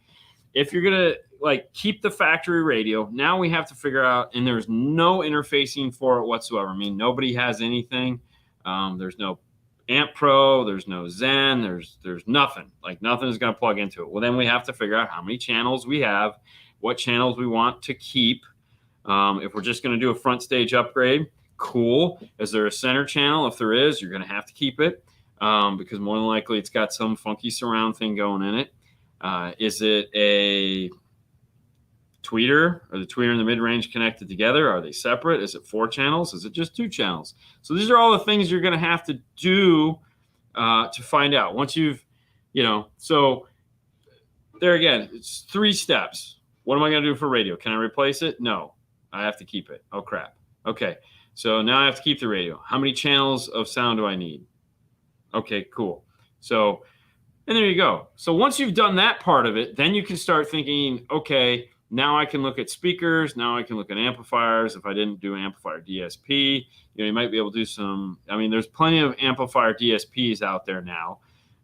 If you're going to like keep the factory radio, now we have to figure out, and there's no interfacing for it whatsoever. I mean, nobody has anything. There's no Amp Pro, there's no Zen, there's nothing. Like nothing is going to plug into it. Well, then we have to figure out how many channels we have, what channels we want to keep. If we're just going to do a front stage upgrade, cool. Is there a center channel? If there is, you're going to have to keep it because more than likely it's got some funky surround thing going in it. Is it a tweeter? Are the tweeter and the mid-range connected together? Are they separate? Is it 4 channels? Is it just 2 channels? So these are all the things you're going to have to do to find out. Once you've, so there again, it's 3 steps. What am I going to do for radio? Can I replace it? No, I have to keep it. Oh, crap. Okay, so now I have to keep the radio. How many channels of sound do I need? Okay, cool. So, and there you go. So once you've done that part of it, then you can start thinking, okay, now I can look at speakers. Now I can look at amplifiers. If I didn't do amplifier DSP, you might be able to do some. I mean, there's plenty of amplifier DSPs out there now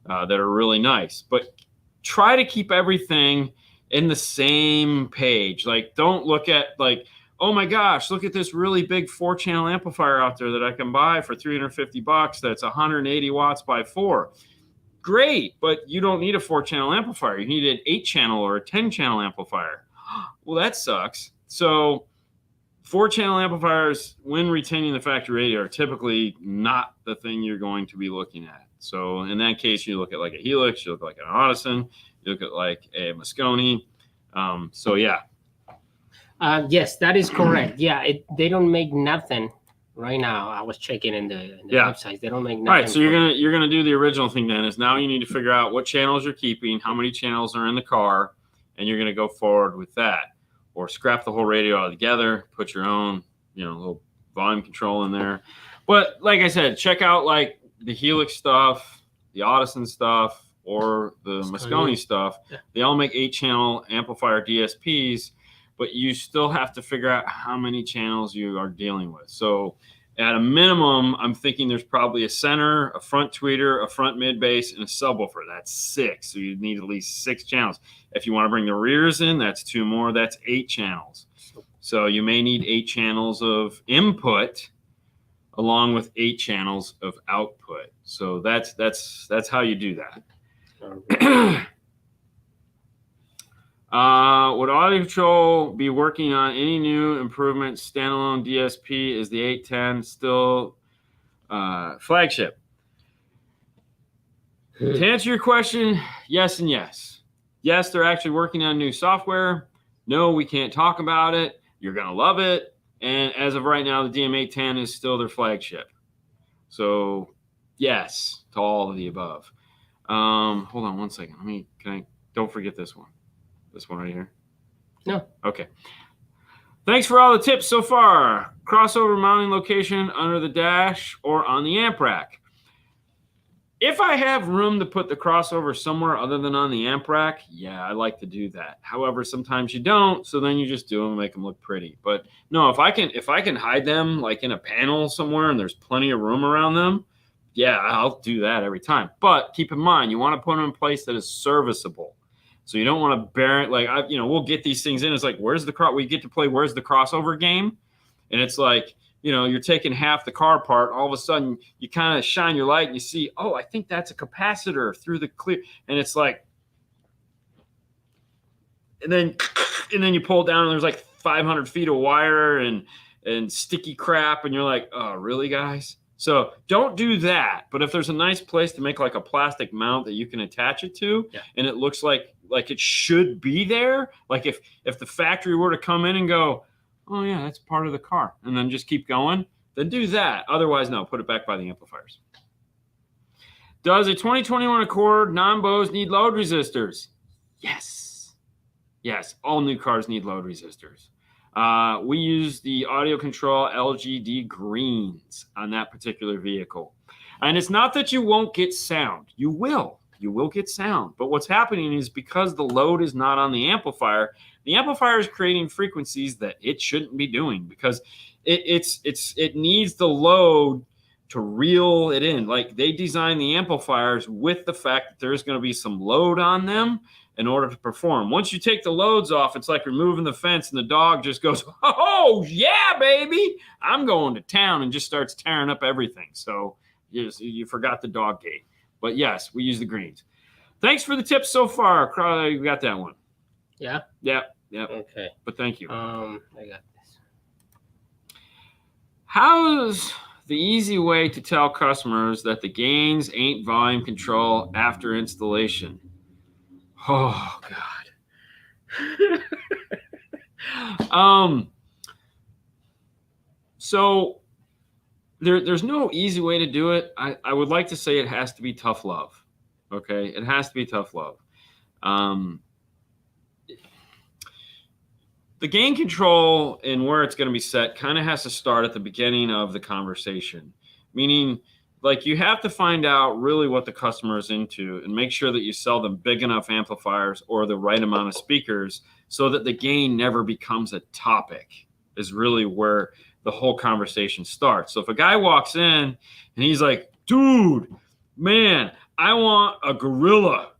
that are really nice. But try to keep everything in the same page. Like, don't look at like, oh my gosh, look at this really big 4-channel amplifier out there that I can buy for $350. That's 180 watts by 4. Great, but you don't need a 4-channel amplifier. You need an 8-channel or a 10-channel amplifier. Well, that sucks. So 4-channel amplifiers, when retaining the factory radio, are typically not the thing you're going to be looking at. So in that case, you look at like a Helix, you look like an Audison, you look at like a Moscone. So yeah. Yes, that is correct. Yeah, they don't make nothing right now. I was checking in the website. They don't make nothing. All right, so you're gonna do the original thing then. Is now you need to figure out what channels you're keeping, how many channels are in the car, and you're gonna go forward with that, or scrap the whole radio altogether, put your own, little volume control in there. But like I said, check out like the Helix stuff, the Audison stuff, or the Moscone stuff. Yeah. They all make 8-channel amplifier DSPs, but you still have to figure out how many channels you are dealing with. So at a minimum, I'm thinking there's probably a center, a front tweeter, a front mid bass, and a subwoofer. That's 6. So you need at least 6 channels. If you want to bring the rears in, that's 2 more. That's 8 channels. So you may need 8 channels of input along with 8 channels of output. So that's how you do that. Would Audio Control be working on any new improvements? Standalone DSP, is the 810 still flagship? To answer your question, yes and yes. Yes, they're actually working on new software. No, we can't talk about it. You're going to love it. And as of right now, the DM810 is still their flagship. So yes to all of the above. Hold on one second. Don't forget this one. This one right here? No. Okay. Thanks for all the tips so far. Crossover mounting location under the dash or on the amp rack. If I have room to put the crossover somewhere other than on the amp rack, yeah, I like to do that. However, sometimes you don't, so then you just do them and make them look pretty. But no, if I can hide them like in a panel somewhere and there's plenty of room around them, yeah, I'll do that every time. But keep in mind, you want to put them in a place that is serviceable. So you don't want to bear it like we'll get these things in. It's like we get to play where's the crossover game, and it's like you're taking half the car apart. All of a sudden you kind of shine your light and you see, oh, I think that's a capacitor through the clear, and it's like, and then you pull it down and there's like 500 feet of wire and sticky crap, and you're like, oh, really, guys? So don't do that. But if there's a nice place to make like a plastic mount that you can attach it to, and it looks like it should be there, like if the factory were to come in and go, oh yeah, that's part of the car, and then just keep going, then do that. Otherwise, no, put it back by the amplifiers. Does a 2021 Accord non-Bose need load resistors? Yes. All new cars need load resistors. We use the audio control LGD greens on that particular vehicle. And it's not that you won't get sound. You will. You will get sound. But what's happening is because the load is not on the amplifier is creating frequencies that it shouldn't be doing because it needs the load to reel it in. Like they design the amplifiers with the fact that there's going to be some load on them in order to perform. Once you take the loads off, it's like removing the fence and the dog just goes, oh, yeah, baby, I'm going to town, and just starts tearing up everything. So you forgot the dog gate. But yes, we use the greens. Thanks for the tips so far. You got that one. Yeah? Yeah. Okay. But thank you. I got this. How's the easy way to tell customers that the gains ain't volume control after installation? Oh, God. So there's no easy way to do it. I would like to say it has to be tough love. Okay? It has to be tough love. The gain control and where it's going to be set kind of has to start at the beginning of the conversation, meaning like you have to find out really what the customer is into and make sure that you sell them big enough amplifiers or the right amount of speakers so that the gain never becomes a topic is really where the whole conversation starts. So if a guy walks in and he's like, dude, man, I want a Gorilla.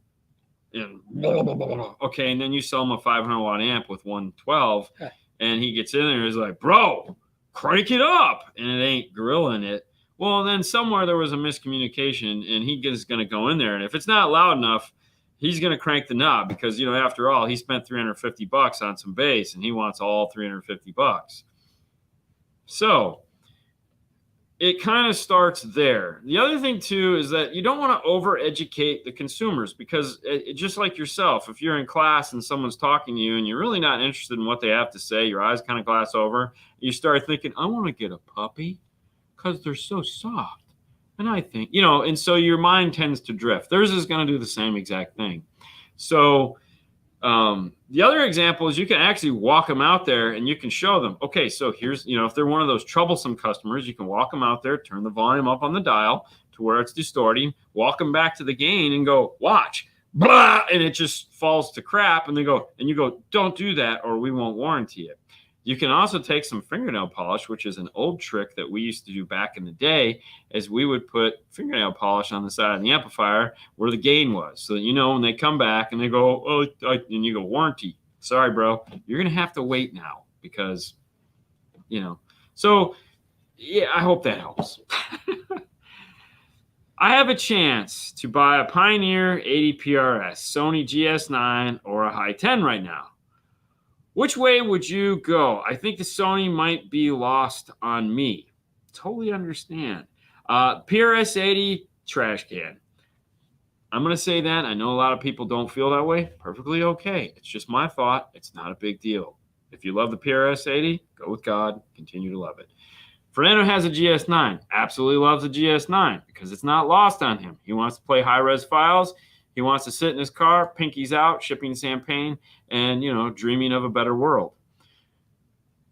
And blah, blah, blah, blah. Okay, and then you sell him a 500 watt amp with 112, and he gets in there and he's like, bro, crank it up, and it ain't Gorilla in it. Well, then somewhere there was a miscommunication, and he is going to go in there, and if it's not loud enough, he's going to crank the knob because, after all, he spent $350 on some bass, and he wants all $350. So it kind of starts there. The other thing, too, is that you don't want to over-educate the consumers because just like yourself, if you're in class and someone's talking to you and you're really not interested in what they have to say, your eyes kind of glass over, you start thinking, I want to get a puppy because they're so soft. And I think, and so your mind tends to drift. Theirs is going to do the same exact thing. So the other example is you can actually walk them out there and you can show them, okay, so here's, if they're one of those troublesome customers, you can walk them out there, turn the volume up on the dial to where it's distorting, walk them back to the gain and go, watch, blah, and it just falls to crap. And you go, don't do that or we won't warranty it. You can also take some fingernail polish, which is an old trick that we used to do back in the day, as we would put fingernail polish on the side of the amplifier where the gain was. So that, when they come back and they go, and you go, warranty. Sorry, bro. You're going to have to wait now because, So, yeah, I hope that helps. I have a chance to buy a Pioneer 80 PRS, Sony GS9, or a High 10 right now. Which way would you go? I think the Sony might be lost on me. Totally understand. PRS 80, trash can. I'm going to say that. I know a lot of people don't feel that way. Perfectly okay. It's just my thought. It's not a big deal. If you love the PRS 80, go with God. Continue to love it. Fernando has a GS9. Absolutely loves a GS9 because it's not lost on him. He wants to play high-res files. He wants to sit in his car, pinkies out, shipping champagne, and, dreaming of a better world.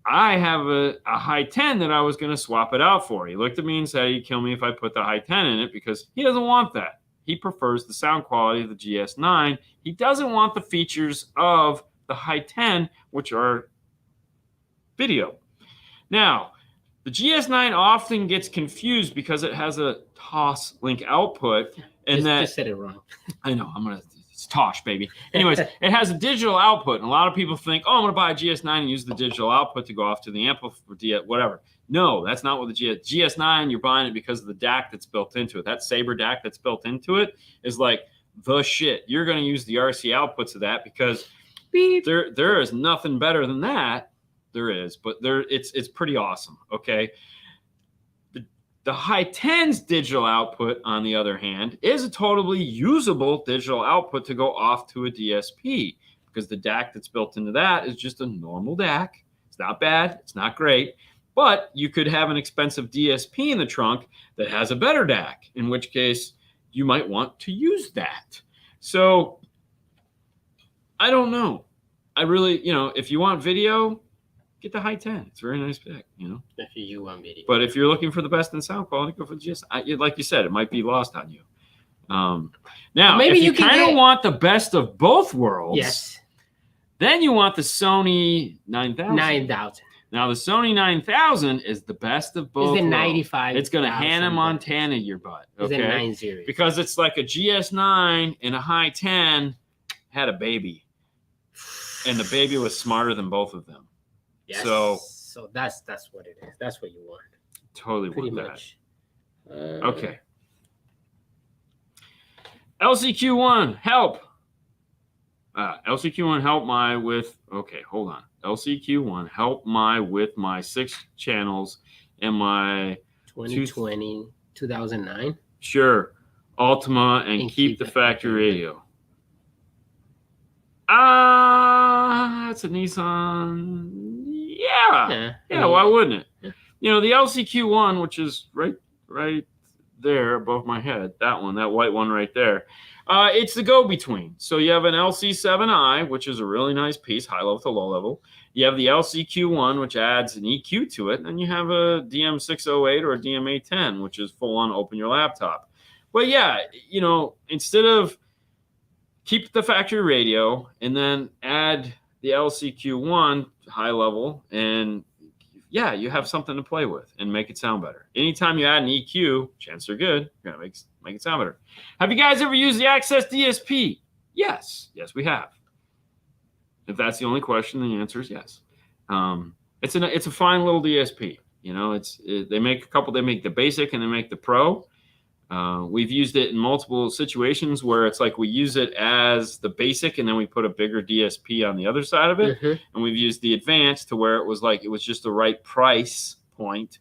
I have a High 10 that I was going to swap it out for. He looked at me and said, he'd kill me if I put the High 10 in it because he doesn't want that. He prefers the sound quality of the GS9. He doesn't want the features of the High 10, which are video. Now, the GS9 often gets confused because it has a TOS link output. And just said it wrong. I know. It's Tosh, baby. Anyways, it has a digital output. And a lot of people think, I'm going to buy a GS9 and use the digital output to go off to the amplifier, whatever. No, that's not what the GS9, you're buying it because of the DAC that's built into it. That Sabre DAC that's built into it is like the shit. You're going to use the RC outputs of that because there is nothing better than that. There is, but it's pretty awesome, okay? The High 10's digital output, on the other hand, is a totally usable digital output to go off to a DSP because the DAC that's built into that is just a normal DAC. It's not bad. It's not great. But you could have an expensive DSP in the trunk that has a better DAC, in which case you might want to use that. So I don't know. I really, if you want video, get the high 10. It's a very nice pick, you know. If you want video. But if you're looking for the best in sound quality, go for like you said, it might be lost on you. Now, Maybe if you you can kind of get- want the best of both worlds, Yes, then you want the Sony 9000. 9,000. Now, the Sony 9000 is the best of both It's the worlds. 95. It's going to Hannah Montana your butt, It's the okay? 9 series. Because it's like a GS9 and a high 10 had a baby, and the baby was smarter than both of them. Yes. So that's what it is. That's what you want. totally Pretty want that. much. Okay. LCQ1, help. LCQ1, help my with. Okay, hold on. LCQ1, help my with my 6 channels and my 2020, 2009. sure Ultima and keep the factory radio. It's a Nissan. Yeah. Yeah, why wouldn't it? Yeah. You know, the LCQ1, which is right there above my head, that one, that white one right there. It's the go-between. So you have an LC7i, which is a really nice piece, high level to low level. You have the LCQ1, which adds an EQ to it. And you have a DM608 or a DM810, which is full-on open your laptop. But yeah, you know, instead of keep the factory radio and then add the LCQ1 high level, and yeah, you have something to play with and make it sound better. Anytime you add an EQ, chances are good, you're going to make it sound better. Have you guys ever used the Access DSP? Yes, we have. If that's the only question, then the answer is yes. It's a fine little DSP. You know, they make a couple. They make the basic and they make the pro. We've used it in multiple situations where it's like we use it as the basic and then we put a bigger DSP on the other side of it. Mhm. And we've used the advanced to where it was just the right price point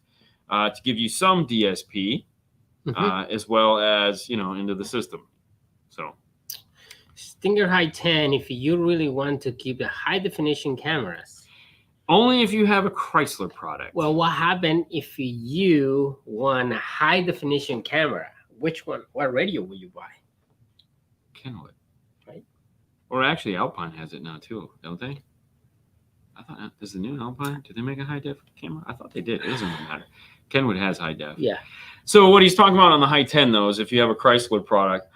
to give you some DSP as well as, you know, into the system. So Stinger High 10, if you really want to keep the high definition cameras. only if you have a Chrysler product. Well, what happened if you want a high definition camera? Which one? What radio will you buy? Kenwood. Right. Or actually, Alpine has it now too, don't they? I thought, does the new Alpine, do they make a high def camera? I thought they did. It doesn't matter. Kenwood has high def. Yeah. So what he's talking about on the high 10 though is if you have a Chrysler product,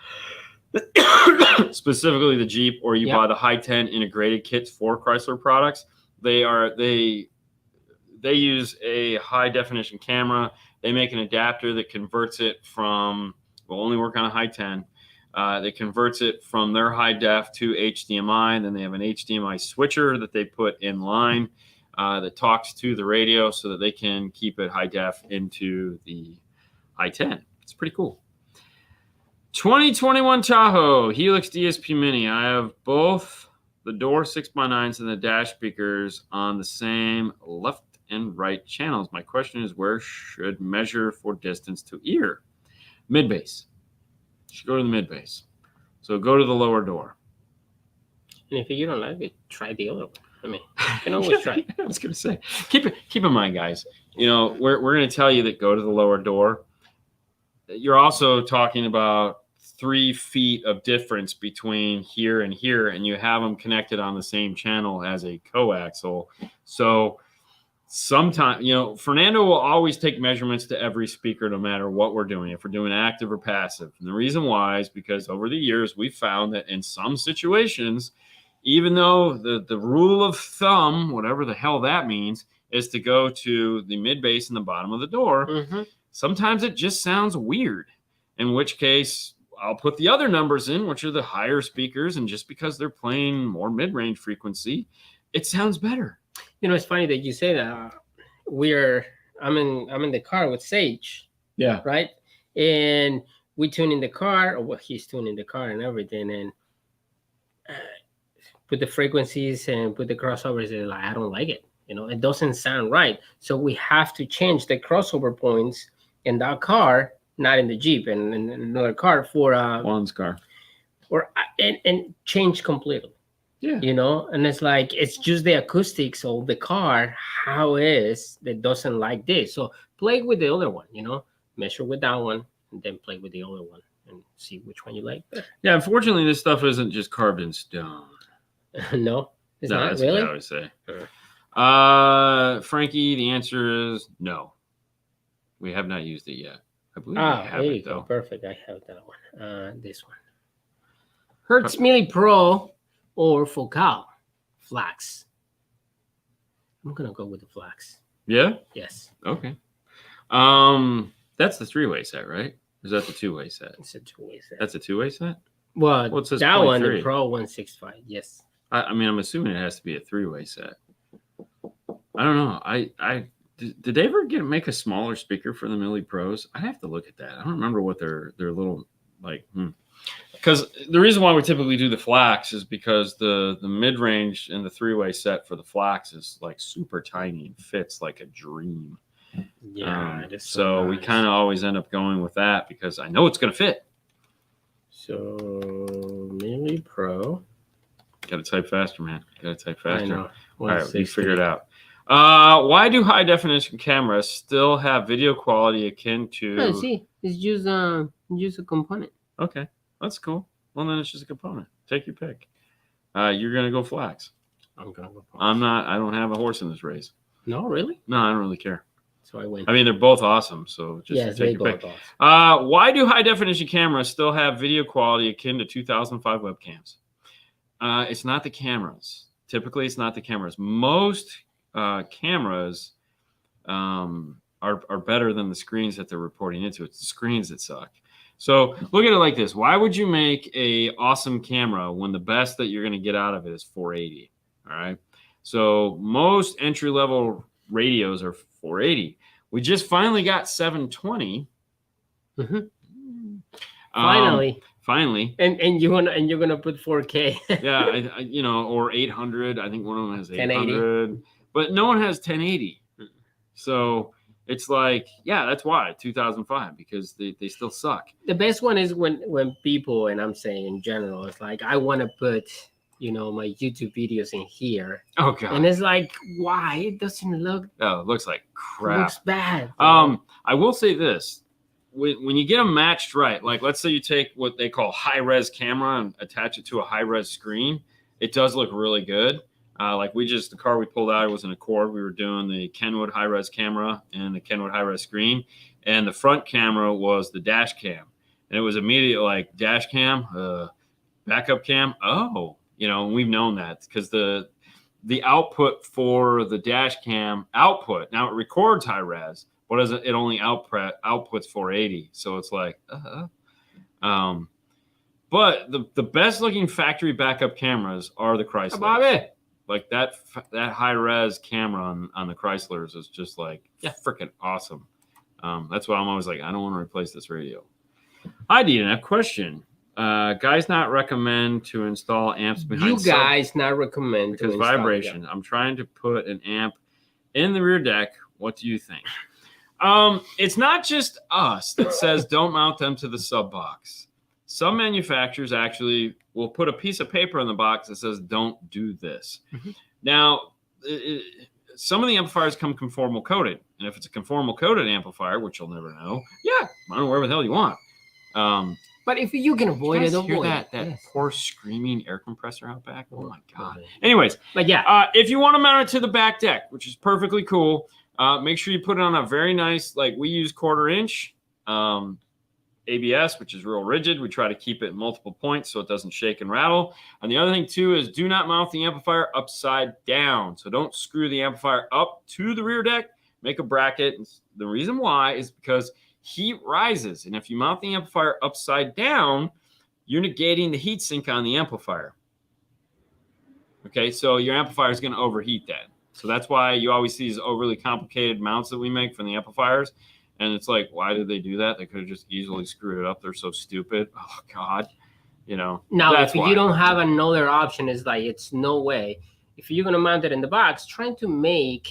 specifically the Jeep, or you buy the high 10 integrated kits for Chrysler products, they use a high definition camera. They make an adapter that converts it from, will only work on a high 10. They converts it from their high def to HDMI. And then they have an HDMI switcher that they put in line that talks to the radio so that they can keep it high def into the high 10. It's pretty cool. 2021 Tahoe Helix DSP Mini. I have both the door 6x9s and the dash speakers on the same left and right channels. My question is, where should measure for distance to ear? Mid bass. Should go to the mid bass. So go to the lower door. And if you don't like it, try the other one. I mean, you can always try. I was going to say, keep in mind, guys. You know, we're going to tell you that go to the lower door. You're also talking about 3 feet of difference between here and here, and you have them connected on the same channel as a coaxial. So sometimes, you know, Fernando will always take measurements to every speaker no matter what we're doing, if we're doing active or passive. And the reason why is because over the years we've found that in some situations, even though the rule of thumb, whatever the hell that means, is to go to the mid bass in the bottom of the door, sometimes it just sounds weird, in which case I'll put the other numbers in, which are the higher speakers, and just because they're playing more mid-range frequency, it sounds better. You know, it's funny that you say that. I'm in the car with Sage. Yeah. Right. And we tune in the car, or well, he's tuning the car and everything, and put the frequencies and put the crossovers. And like, I don't like it. You know, it doesn't sound right. So we have to change the crossover points in that car, not in the Jeep, and in another car for Juan's car, and change completely. Yeah. You know, and it's like, it's just the acoustics of the car, how is that doesn't like this. So play with the other one, you know, measure with that one and then play with the other one and see which one you like better. Yeah, unfortunately, this stuff isn't just carved in stone. No, it's not that's really. what I would say. Frankie, the answer is no. We have not used it yet. I believe we have there you it, go. though. Perfect. I have that one. This one. Hertz Milli Pro or Focal Flax. I'm gonna go with the Flax. Yeah? Yes. Okay. That's the 3-way set, right? Or is that the 2-way set? It's a 2-way set. That's a 2-way set? Well, Well, it says that one, the 0.3. Pro 165. Yes. I mean, I'm assuming it has to be a 3-way set. I don't know. Did they ever make a smaller speaker for the Milli Pros? I have to look at that. I don't remember what their little like. Because the reason why we typically do the Flax is because the mid range and the 3-way set for the Flax is like super tiny and fits like a dream. Yeah. So nice. we kind of always end up going with that because I know it's going to fit. So Milli Pro. Got to type faster, man. Got to type faster. I know. All right, we figured it out. Why do high definition cameras still have video quality akin to? Yeah, see, it's just a component. Okay, that's cool. Well, then it's just a component. Take your pick. You're gonna go Flax. I'm gonna go Flax. I'm not. I don't have a horse in this race. No, really? No, I don't really care. So I win. I mean, they're both awesome. So just take your pick. Why do high definition cameras still have video quality akin to 2005 webcams? It's not the cameras. Typically, it's not the cameras. Most cameras are better than the screens that they're reporting into. It's the screens that suck. So look at it like this. Why would you make a awesome camera when the best that you're going to get out of it is 480? All right. So most entry-level radios are 480. We just finally got 720. Mm-hmm. Finally. And you're gonna put 4K. Yeah, or 800. I think one of them has 800, 1080. but no one has 1080. So it's like, yeah, that's why 2005 because they still suck. The best one is when people, and I'm saying in general, it's like I want to put my YouTube videos in here. Oh god. And it's like, why? It doesn't look. Oh, it looks like crap. It looks bad. I will say this. When you get them matched right, like let's say you take what they call high-res camera and attach it to a high-res screen, it does look really good. Like the car we pulled out, it was an Accord. We were doing the Kenwood high-res camera and the Kenwood high-res screen, and the front camera was the dash cam. And it was immediate like dash cam, backup cam. Oh, we've known that because the output for the dash cam output, now it records high-res, what is it? It only outputs 480. So it's like, but the best looking factory backup cameras are the Chryslers. Like that high res camera on the Chryslers is just like freaking awesome. That's why I'm always like, I don't want to replace this radio. Hi, Dean, I have a question. Guys not recommend to install amps behind. You guys not recommend because to vibration. I'm trying to put an amp in the rear deck. What do you think? It's not just us that says don't mount them to the sub box. Some manufacturers actually will put a piece of paper in the box that says don't do this. Mm-hmm. Now, some of the amplifiers come conformal coated, and if it's a conformal coated amplifier, which you'll never know, mount it wherever the hell you want. But if you can avoid it, avoid that poor screaming air compressor out back. Oh my god. Okay. Anyways, but yeah, if you want to mount it to the back deck, which is perfectly cool. Make sure you put it on a very nice, like we use 1/4 inch ABS, which is real rigid. We try to keep it multiple points so it doesn't shake and rattle. And the other thing too is do not mount the amplifier upside down. So don't screw the amplifier up to the rear deck. Make a bracket. And the reason why is because heat rises. And if you mount the amplifier upside down, you're negating the heat sink on the amplifier. Okay, so your amplifier is going to overheat that. So that's why you always see these overly complicated mounts that we make for the amplifiers. And it's like, why did they do that? They could have just easily screwed it up. They're so stupid. Oh, God. Now, if you don't have another option, it's like, it's no way. If you're going to mount it in the box, trying to make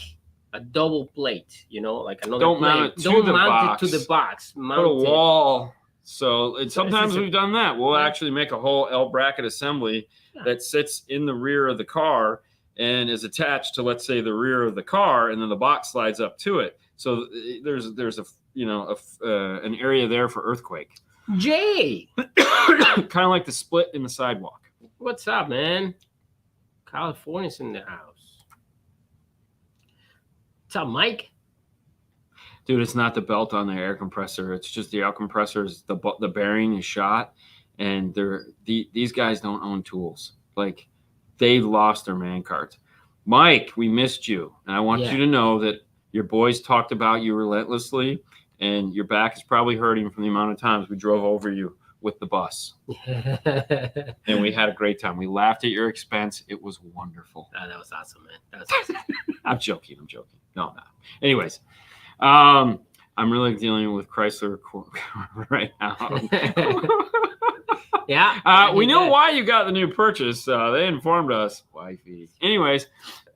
a double plate, like another don't plate. Mount it to the box. It to the box. Put a wall. So sometimes we've done that. We'll actually make a whole L bracket assembly that sits in the rear of the car and is attached to, let's say, the rear of the car, and then the box slides up to it. So there's an area there for earthquake. Jay, kind of like the split in the sidewalk. What's up, man? California's in the house. up, Mike? Dude, it's not the belt on the air compressor. It's just the air compressors. The bearing is shot, and these guys don't own tools. Like, they lost their man cards. Mike, we missed you, and I want you to know that your boys talked about you relentlessly, and your back is probably hurting from the amount of times we drove over you with the bus. And we had a great time. We laughed at your expense. It was wonderful. Oh, that was awesome, man. That was awesome. I'm joking. No. Anyways, I'm really dealing with Chrysler right now. Yeah. We know why you got the new purchase. They informed us. Wifey. Anyways,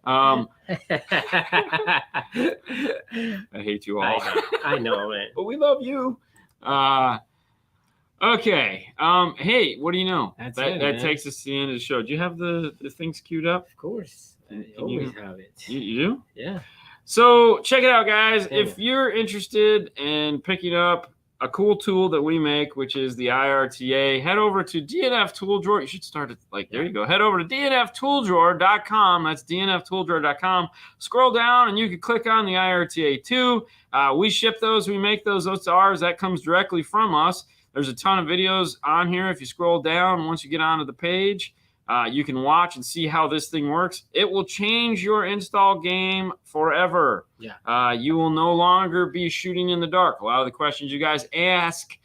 I hate you all. I know, man. But we love you. Okay. Hey, what do you know? That takes us to the end of the show. Do you have the things queued up? Of course. I always have it. You do? Yeah. So check it out, guys. Yeah. If you're interested in picking up a cool tool that we make, which is the IRTA, head over to DNF Tool Drawer. You should start it there you go. Head over to dnfttooldrawer.com. That's dnfttooldrawer.com. Scroll down and you can click on the IRTA 2. We ship those. We make those. Those are ours. That comes directly from us. There's a ton of videos on here. If you scroll down, once you get onto the page, you can watch and see how this thing works. It will change your install game forever. Yeah. You will no longer be shooting in the dark. A lot of the questions you guys ask,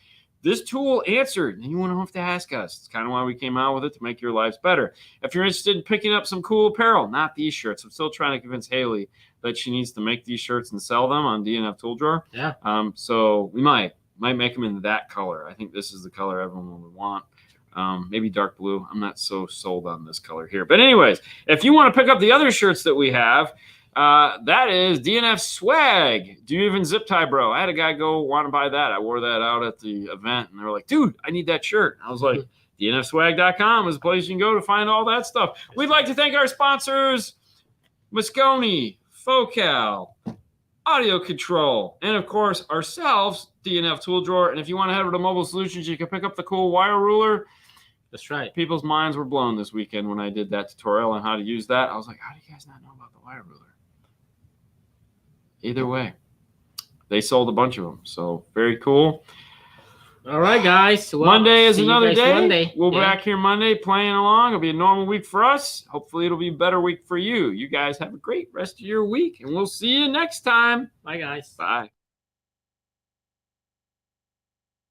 this tool answered, and you won't have to ask us. It's kind of why we came out with it, to make your lives better. If you're interested in picking up some cool apparel, not these shirts. I'm still trying to convince Haley that she needs to make these shirts and sell them on DNF Tool Drawer. Yeah. So we might make them in that color. I think this is the color everyone would want. Maybe dark blue. I'm not so sold on this color here. But anyways, if you want to pick up the other shirts that we have, that is DNF Swag. Do you even zip tie, bro? I had a guy go want to buy that. I wore that out at the event, and they were like, dude, I need that shirt. I was like, dnfswag.com is a place you can go to find all that stuff. We'd like to thank our sponsors, Moscone, Focal, Audio Control, and of course ourselves, DNF Tool Drawer. And if you want to head over to Mobile Solutions, you can pick up the cool wire ruler. That's right. People's minds were blown this weekend when I did that tutorial on how to use that. I was like, how do you guys not know about the wire ruler? Either way, they sold a bunch of them. So very cool. All right, guys. Well, Monday is another day. Monday. We'll be back here Monday playing along. It'll be a normal week for us. Hopefully it'll be a better week for you. You guys have a great rest of your week, and we'll see you next time. Bye, guys. Bye.